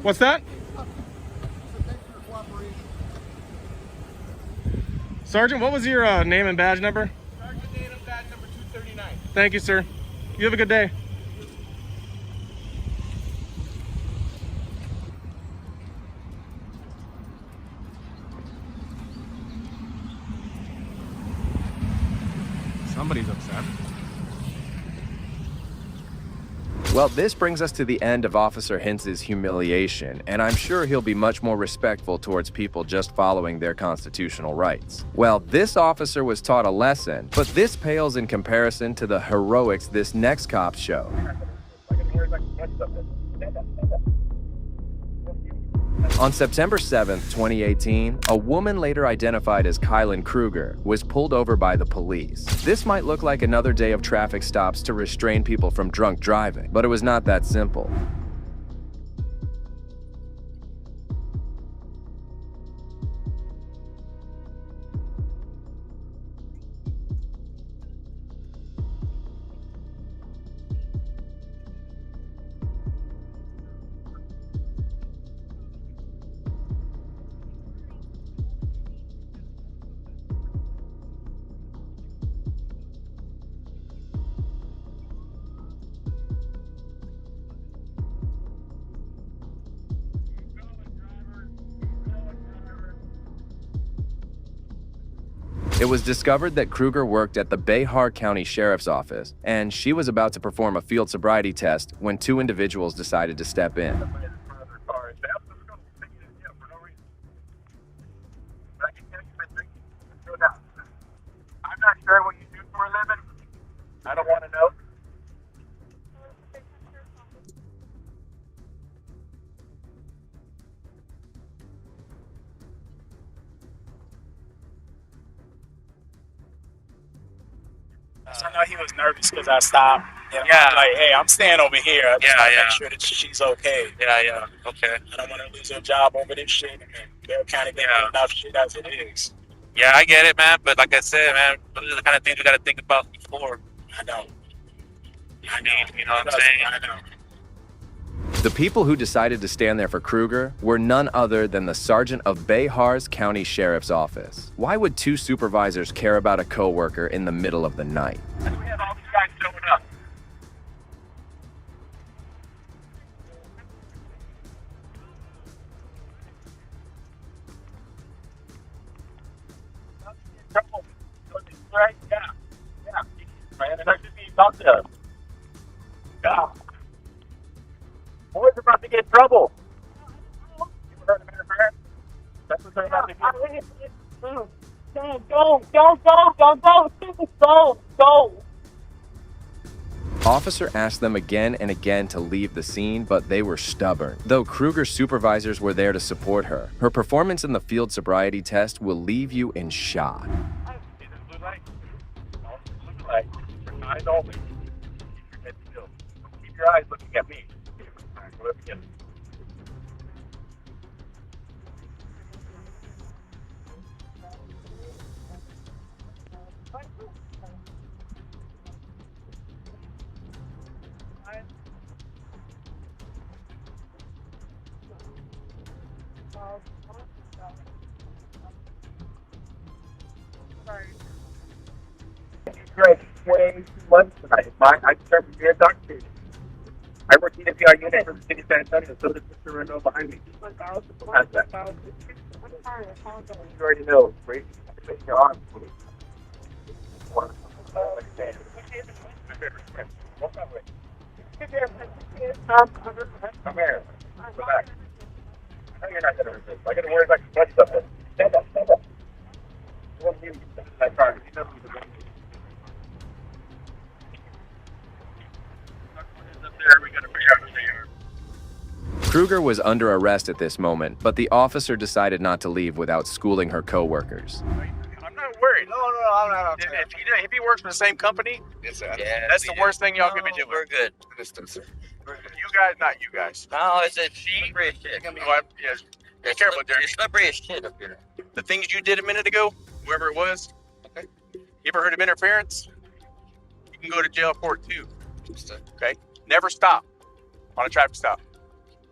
What's that? Sergeant, what was your name and badge number? Sergeant Natum, badge number 239. Thank you, sir. You have a good day. Somebody's upset. Well, this brings us to the end of Officer Hintz's humiliation, and I'm sure he'll be much more respectful towards people just following their constitutional rights. Well, this officer was taught a lesson, but this pales in comparison to the heroics this next cop show. On September 7th, 2018, a woman later identified as Kylan Kruger was pulled over by the police. This might look like another day of traffic stops to restrain people from drunk driving, but it was not that simple. It was discovered that Kruger worked at the Behar County Sheriff's Office, and she was about to perform a field sobriety test when two individuals decided to step in. I'm not sure what you do for a living. I don't want to know. So I know he was nervous because I stopped. And I'm like, hey, I'm staying over here. I just want to make sure that she's okay. Okay. I don't want to lose her job over this shit. And they're kind of getting enough shit as it is. Yeah, I get it, man. But like I said, man, those are the kind of things we got to think about before. I know. You know what I'm saying? I know. The people who decided to stand there for Kruger were none other than the sergeant of Behar's County Sheriff's Office. Why would two supervisors care about a coworker in the middle of the night? We have all these guys showing up. Right? Yeah. Man, and I just need to talk to us. Yeah. Boys are about to get in trouble. You ever heard of interference? That's what they're about to get. Go. Officer asked them again and again to leave the scene, but they were stubborn. Though Kruger's supervisors were there to support her, her performance in the field sobriety test will leave you in shock. See this blue light? Blue light. Eyes only. Keep your head still. Keep your eyes looking at me. All right, go again. Drank way too much tonight. I deserve to be intoxicated. I work EWI unit for the city of San Antonio, so does Mr. Renault behind me. How's that? You already know, right? Your arms. Come here. Relax. I know you're not going to resist. I got to worry about your blood stuff. Stand up. You want to get that car. You know who's the Kruger was under arrest at this moment, but the officer decided not to leave without schooling her coworkers. I'm not worried. No, I'm not. If he works for the same company, that's the worst thing y'all can be doing. We're good. You guys, not you guys. No, it's a slippery as shit. Yes. Be careful, Derek. It's slippery as shit up here. The things you did a minute ago, whoever it was, okay. You ever heard of interference? You can go to jail for it too. Okay? Never stop on a traffic stop.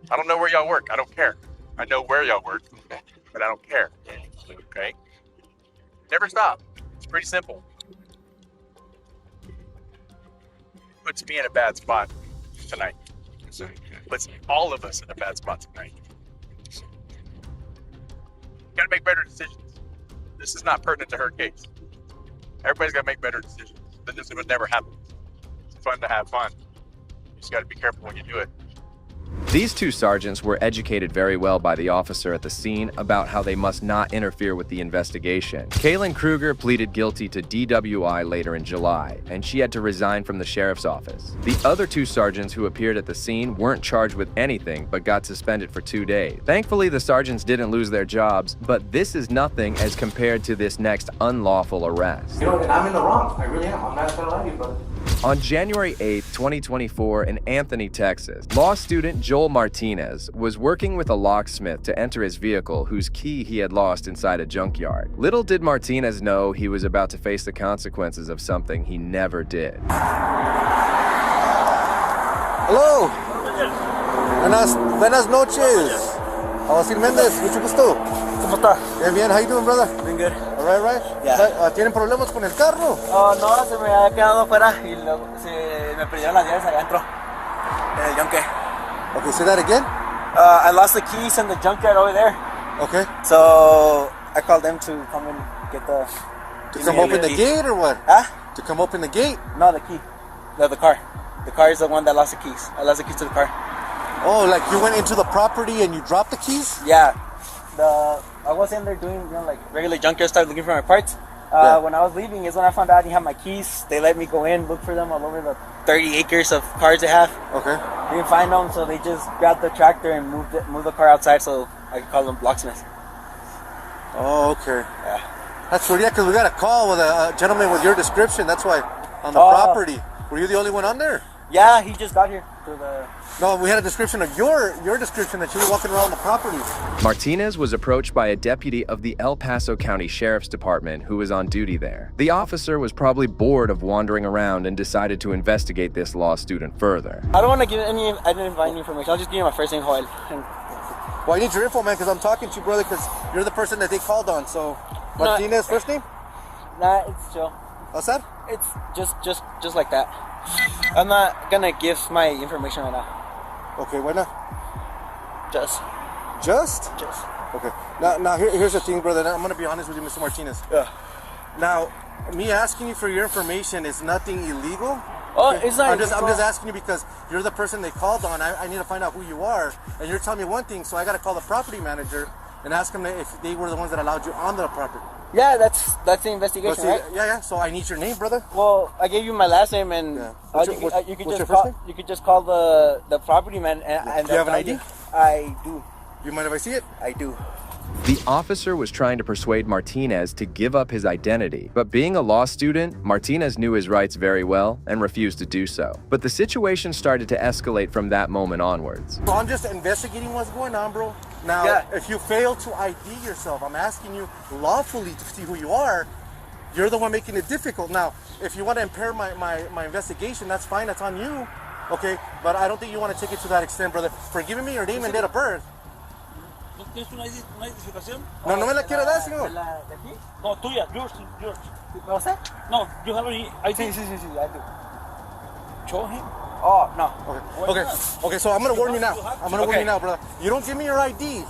I don't know where y'all work. I don't care. I know where y'all work, but I don't care. Okay? Never stop. It's pretty simple. puts me in a bad spot tonight. Puts all of us in a bad spot tonight. Gotta make better decisions. This is not pertinent to her case. Everybody's gotta make better decisions. This would never happen. It's fun to have fun. You just gotta be careful when you do it. These two sergeants were educated very well by the officer at the scene about how they must not interfere with the investigation. Kaylin Kruger pleaded guilty to DWI later in July, and she had to resign from the sheriff's office. The other two sergeants who appeared at the scene weren't charged with anything but got suspended for 2 days. Thankfully, the sergeants didn't lose their jobs, but this is nothing as compared to this next unlawful arrest. You know, and I'm in the wrong. I really am. I'm not gonna lie to you, brother. On January 8, 2024, in Anthony, Texas, law student Joel Martinez was working with a locksmith to enter his vehicle whose key he had lost inside a junkyard. Little did Martinez know he was about to face the consequences of something he never did. Hello. Buenas noches. José Méndez, mucho gusto. ¿Cómo está? Bien, how you doing, brother? Doing good. All right. Yeah. ¿Tienen problemas con el carro? Oh, no, se me había quedado afuera y luego se me perdieron las llaves allá adentro. En el yunque. Okay, say that again? I lost the keys in the junkyard over there. Okay. So I called them to come and get the... To come open the gate or what? Huh? To come open the gate? No, the key. The car. The car is the one that lost the keys. I lost the keys to the car. Oh, like you went into the property and you dropped the keys? Yeah. I was in there doing, like regular junkyard stuff, looking for my parts. When I was leaving is when I found out I didn't have my keys. They let me go in, look for them all over the 30 acres of cars they have. Okay. Didn't find them, so they just grabbed the tractor and moved the car outside so I could call them locksmiths. Oh, okay. Yeah. That's weird, yeah, because we got a call with a gentleman with your description. That's why, on the property. Were you the only one on there? Yeah, he just got here. No, we had a description of your description that you were walking around the property. Martinez was approached by a deputy of the El Paso County Sheriff's Department who was on duty there. The officer was probably bored of wandering around and decided to investigate this law student further. I don't want to give I didn't provide any information. I'll just give you my first name, Joel. Well, I need your info, man, because I'm talking to you, brother, because you're the person that they called on. So, Martinez, first name? Nah, it's Joe. What's that? It's just like that. I'm not gonna give my information right now. Okay, why not? Just? Okay. Now here's the thing, brother. I'm gonna be honest with you, Mr. Martinez. Yeah. Now, me asking you for your information is nothing illegal. Oh, it's not. I'm just asking you because you're the person they called on. I need to find out who you are, and you're telling me one thing, so I gotta call the property manager and ask them if they were the ones that allowed you on the property. Yeah, that's the investigation, right? Yeah. So I need your name, brother. Well, I gave you my last name, and you could just call the property man. And do you have an ID? I do. You mind if I see it? I do. The officer was trying to persuade Martinez to give up his identity, but being a law student, Martinez knew his rights very well and refused to do so. But the situation started to escalate from that moment onwards. So I'm just investigating what's going on, bro. Now, if you fail to ID yourself, I'm asking you lawfully to see who you are. You're the one making it difficult. Now, if you want to impair my investigation, that's fine. That's on you. Okay? But I don't think you want to take it to that extent, brother. For giving me your name and date of birth. ¿Tienes una identificación? No me la quiero dar, señor. ¿De aquí? No, tuya, yours. ¿No sé? No, you have any ID? Sí, I do. Show him. Oh, no. Okay, so I'm going to warn you now. Warn you now, brother. You don't give me your ID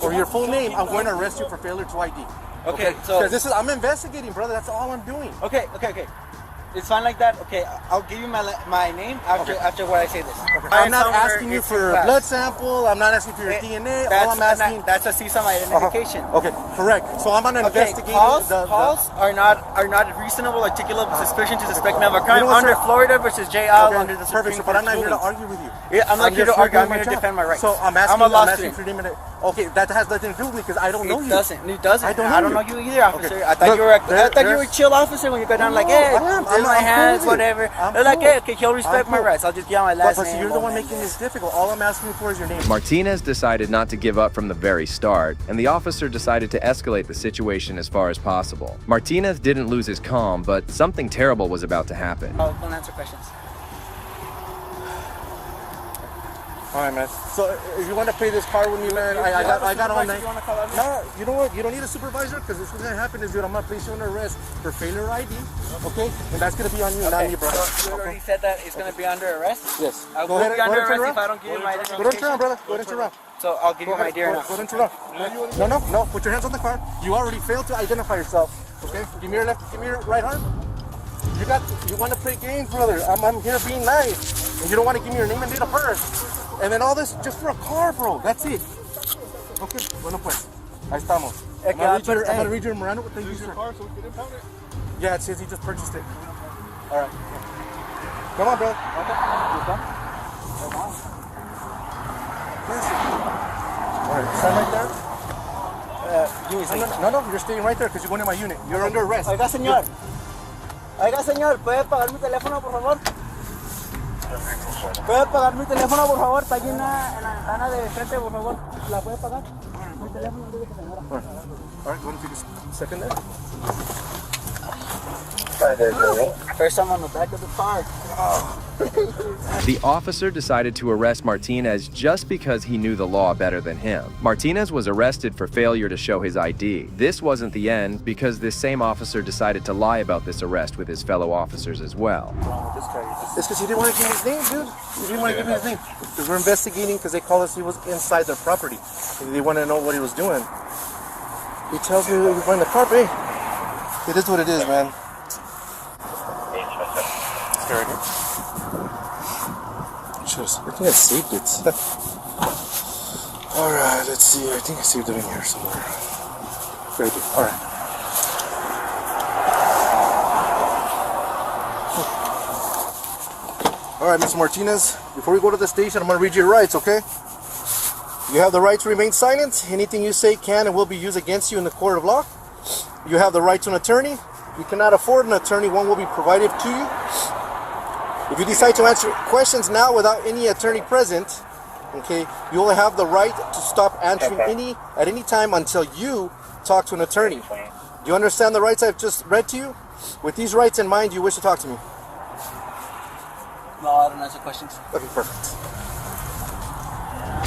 or your full name, I'm going to arrest you for failure to ID. Okay, so... Because I'm investigating, brother. That's all I'm doing. Okay. It's fine like that. Okay, I'll give you my name after what I say this. Okay. I'm not asking you for a blood sample. I'm not asking for your DNA. All I'm asking... That's to see some identification. Okay, correct. So I'm going to investigate... Calls are not reasonable articulable suspicion to suspect me of a crime under Florida versus J.L. under the Supreme Court. But I'm not here to argue with you. Yeah, I'm not here to argue. I'm here to defend my rights. So I'm asking for your name. Okay, that has nothing to do with me because I don't know you. It doesn't. I don't know you either, officer. Okay. I thought you were a chill officer when you go down like, hey, in my hands, whatever. They're like, hey, okay, he'll respect my rights. I'll just give my last name. But you're the one making this difficult. All I'm asking for is your name. Martinez decided not to give up from the very start, and the officer decided to escalate the situation as far as possible. Martinez didn't lose his calm, but something terrible was about to happen. Don't answer questions. All right, man. So if you want to pay this car with me, man, I got all night. No, you know what? You don't need a supervisor because what's going to happen is, dude, I'm going to place you under arrest for failure ID, okay? And that's going to be on you, not me, brother. So you already said that it's going to be under arrest? Yes. I will be under arrest if I don't give you my identification. Go ahead and turn around, brother. Go ahead and turn around. So I'll give you my deer now. Go ahead and turn around. No. Put your hands on the car. You already failed to identify yourself, okay? Give me your right arm. You want to play games, brother. I'm here being nice. And you don't want to give me your name and date of birth. And then all this just for a car, bro. That's it. Okay, bueno pues. Ahí estamos. I'm gonna read your Miranda. Thank you, sir. Car so we can impound it? Yeah, it says he just purchased it. All right. Come on, bro. Okay. You come? All right, stand right there. No, you're staying right there because you're going to my unit. You're under arrest. Oiga, señor, ¿puede pagar mi teléfono, por favor? ¿Puede pagar mi teléfono, por favor? Está allí en la ventana de frente, por favor. ¿La puede pagar? Mi teléfono, señora. All right, want to take a second there? First time on the back of the car. The officer decided to arrest Martinez just because he knew the law better than him. Martinez was arrested for failure to show his ID. This wasn't the end because this same officer decided to lie about this arrest with his fellow officers as well. It's because he didn't want to give me his name, dude. He didn't want to give me his name. Because we're investigating because they called us he was inside their property. And they want to know what he was doing. He tells me that we're in the car, hey. It is what it is, man. Scared him. I think I saved it. Alright, let's see. I think I saved it in here somewhere. Right here. Alright. Alright, Mr. Martinez, before we go to the station, I'm going to read your rights, okay? You have the right to remain silent. Anything you say can and will be used against you in the court of law. You have the right to an attorney. If you cannot afford an attorney, one will be provided to you. If you decide to answer questions now without any attorney present, okay, you will have the right to stop answering at any time until you talk to an attorney. Do you understand the rights I've just read to you? With these rights in mind, do you wish to talk to me? No, I don't answer questions. Okay, perfect.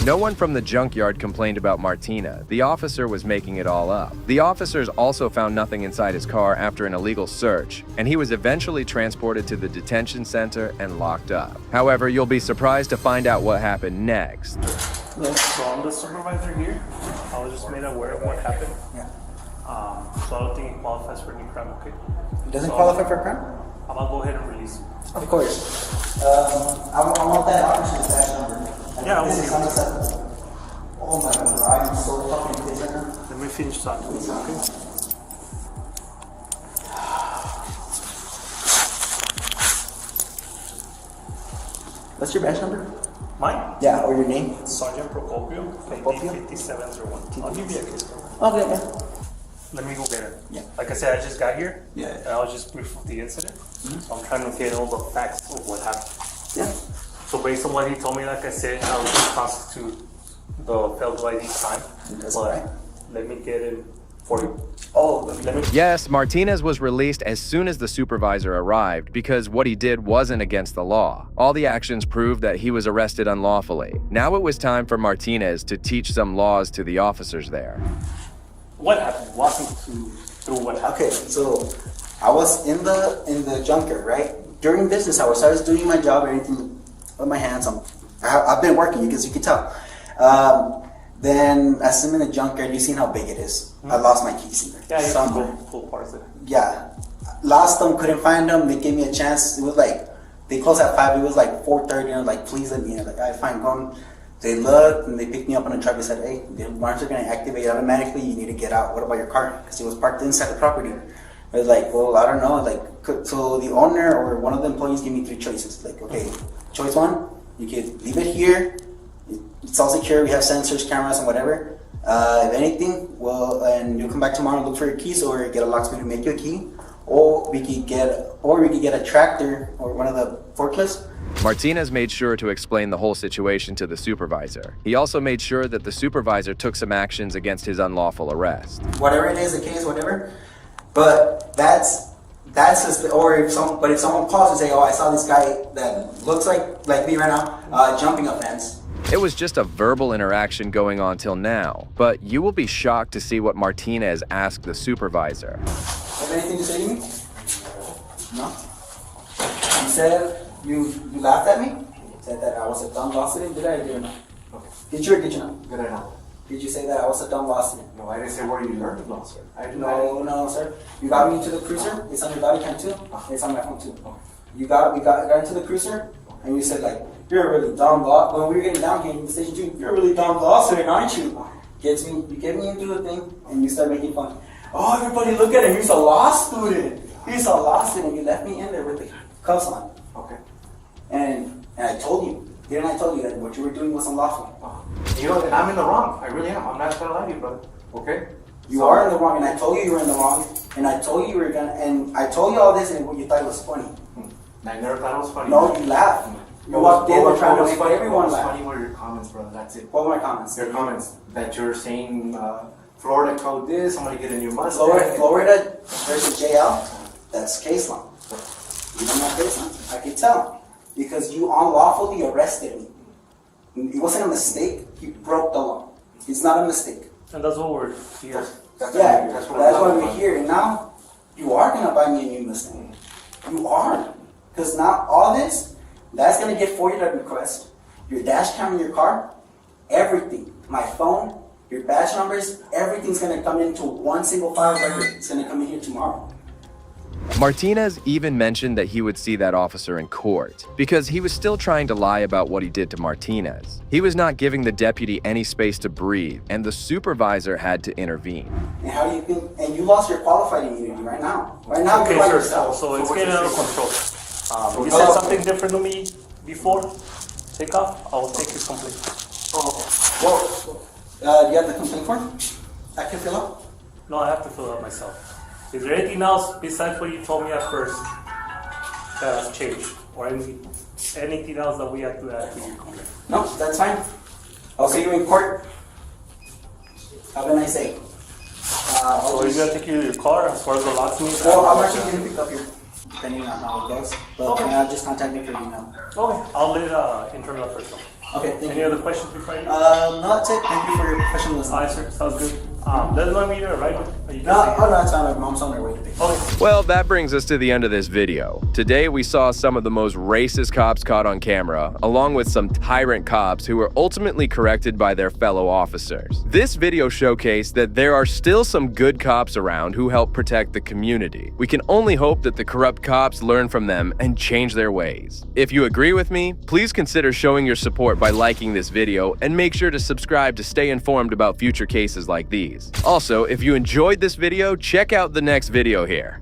No one from the junkyard complained about Martina. The officer was making it all up. The officers also found nothing inside his car after an illegal search, and he was eventually transported to the detention center and locked up. However, you'll be surprised to find out what happened next. So I'm the supervisor here. I was just made aware of what happened. Yeah. So I don't think it qualifies for any crime, okay? It doesn't qualify for a crime? I'm gonna go ahead and release him. Of course. I want that officer's badge number. Yeah, this is unacceptable. Oh my god, bro, I'm so fucking pissed right now. Let me finish talking to you, okay? What's your badge number? Mine? Yeah, or your name? Sergeant Procopio, ID 5701. I'll give you a case number. Okay, yeah. Let me go get it. Yeah. Like I said, I just got here. Yeah. And I was just briefed of the incident. So I'm trying to get all the facts of what happened. Yeah. So based on what he told me, like I said, I would constitute the failed ID crime. That's but right. Let me get it for you. Oh, let me. Yes, Martinez was released as soon as the supervisor arrived because what he did wasn't against the law. All the actions proved that he was arrested unlawfully. Now it was time for Martinez to teach some laws to the officers there. What happened? Walk me through what happened. Okay, so I was in the junkyard, right? During business hours, I was doing my job, everything with my hands. I've been working, as you can tell. Then as I'm in the junkyard, you seen how big it is. I lost my keys in there. Yeah, you can pull parts of it. Yeah, lost them, couldn't find them. They gave me a chance. It was like they closed at 5. It was like 4:30. And like, please let me in. Like, I fine, go on. They looked and they picked me up on the truck. They said, hey, the alarms are going to activate automatically. You need to get out. What about your car? Because it was parked inside the property. I was like, well, I don't know. Like, so the owner or one of the employees gave me 3 choices. Like, okay, choice 1, you could leave it here. It's all secure. We have sensors, cameras, and whatever. If anything, well, and you'll come back tomorrow and look for your keys, or get a locksmith to make you a key, or we could get a tractor or one of the forklifts. Martinez made sure to explain the whole situation to the supervisor. He also made sure that the supervisor took some actions against his unlawful arrest. Whatever it is, the case, whatever. But that's just, or if someone calls and say, oh, I saw this guy that looks like me right now, jumping a fence. It was just a verbal interaction going on till now, but you will be shocked to see what Martinez asked the supervisor. Have anything to say to me? No? You said you laughed at me? You said that I was a dumb law student? Did I or did I not? Okay. Did you or did you not? Did I not? Did you say that I was a dumb law student? No, I didn't say where you learned law, sir. No, sir. You got me into the cruiser. It's on your body cam too. It's on my phone too. We got into the cruiser, and you said like, you're a really dumb law. When we were getting down here in the station 2, you're a really dumb law student, aren't you? You get me into the thing, and you start making fun. Oh, everybody look at him. He's a law student. He's a law student. You left me in there with the cuffs on. Okay. And I told you. Didn't I tell you that what you were doing was unlawful? You know, I'm in the wrong. I really am. I'm not gonna lie to you, brother. Okay? You are in the wrong, and I told you were in the wrong, and I told you were gonna, and I told you all this, and you thought it was funny. I never thought it was funny. No, you laughed. You walked in and trying to make everyone laugh. Funny were your comments, brother. That's it. What were my comments? Your comments that you're saying Florida code this. I'm gonna get a new Mustang. Florida versus JL. That's case law. You don't have case law. I can tell because you unlawfully arrested me. It wasn't a mistake. You broke the law. It's not a mistake. And that's what we're here. That's why we're here. And now you are gonna buy me a new Mustang. You are, because now all this, that's gonna get FOIA request. Your dash cam in your car, everything, my phone, your badge numbers, everything's gonna come into one single file record. It's gonna come in here tomorrow. Martinez even mentioned that he would see that officer in court because he was still trying to lie about what he did to Martinez. He was not giving the deputy any space to breathe, and the supervisor had to intervene. And how do you think? And you lost your qualified immunity right now. Right now, okay, you're by sir. yourself. So it's getting out of control. You said something different to me before. Take off. I will take his complaint. Well, do you have the complaint form? I can fill out. No, I have to fill it out myself. Is there anything else besides what you told me at first that has changed? Or anything else that we have to add to your complaint? No, that's fine. I'll see you in court. Have a nice day. So are you going to take you to your car as far as the locksmith? Well, I'm actually going to pick up your, depending on how it goes. But okay. Just contact me for email. Okay, I'll let internal first. Okay, thank you. Any other questions before you? No, that's it. Thank you for your professionalism. Alright, sir. Sounds good. Let them know me there, right? No, it's fine. My mom's on her way to pick up. Okay. Well, that brings us to the end of this video. Today, we saw some of the most racist cops caught on camera, along with some tyrant cops who were ultimately corrected by their fellow officers. This video showcased that there are still some good cops around who help protect the community. We can only hope that the corrupt cops learn from them and change their ways. If you agree with me, please consider showing your support by liking this video and make sure to subscribe to stay informed about future cases like these. Also, if you enjoyed this video, check out the next video here.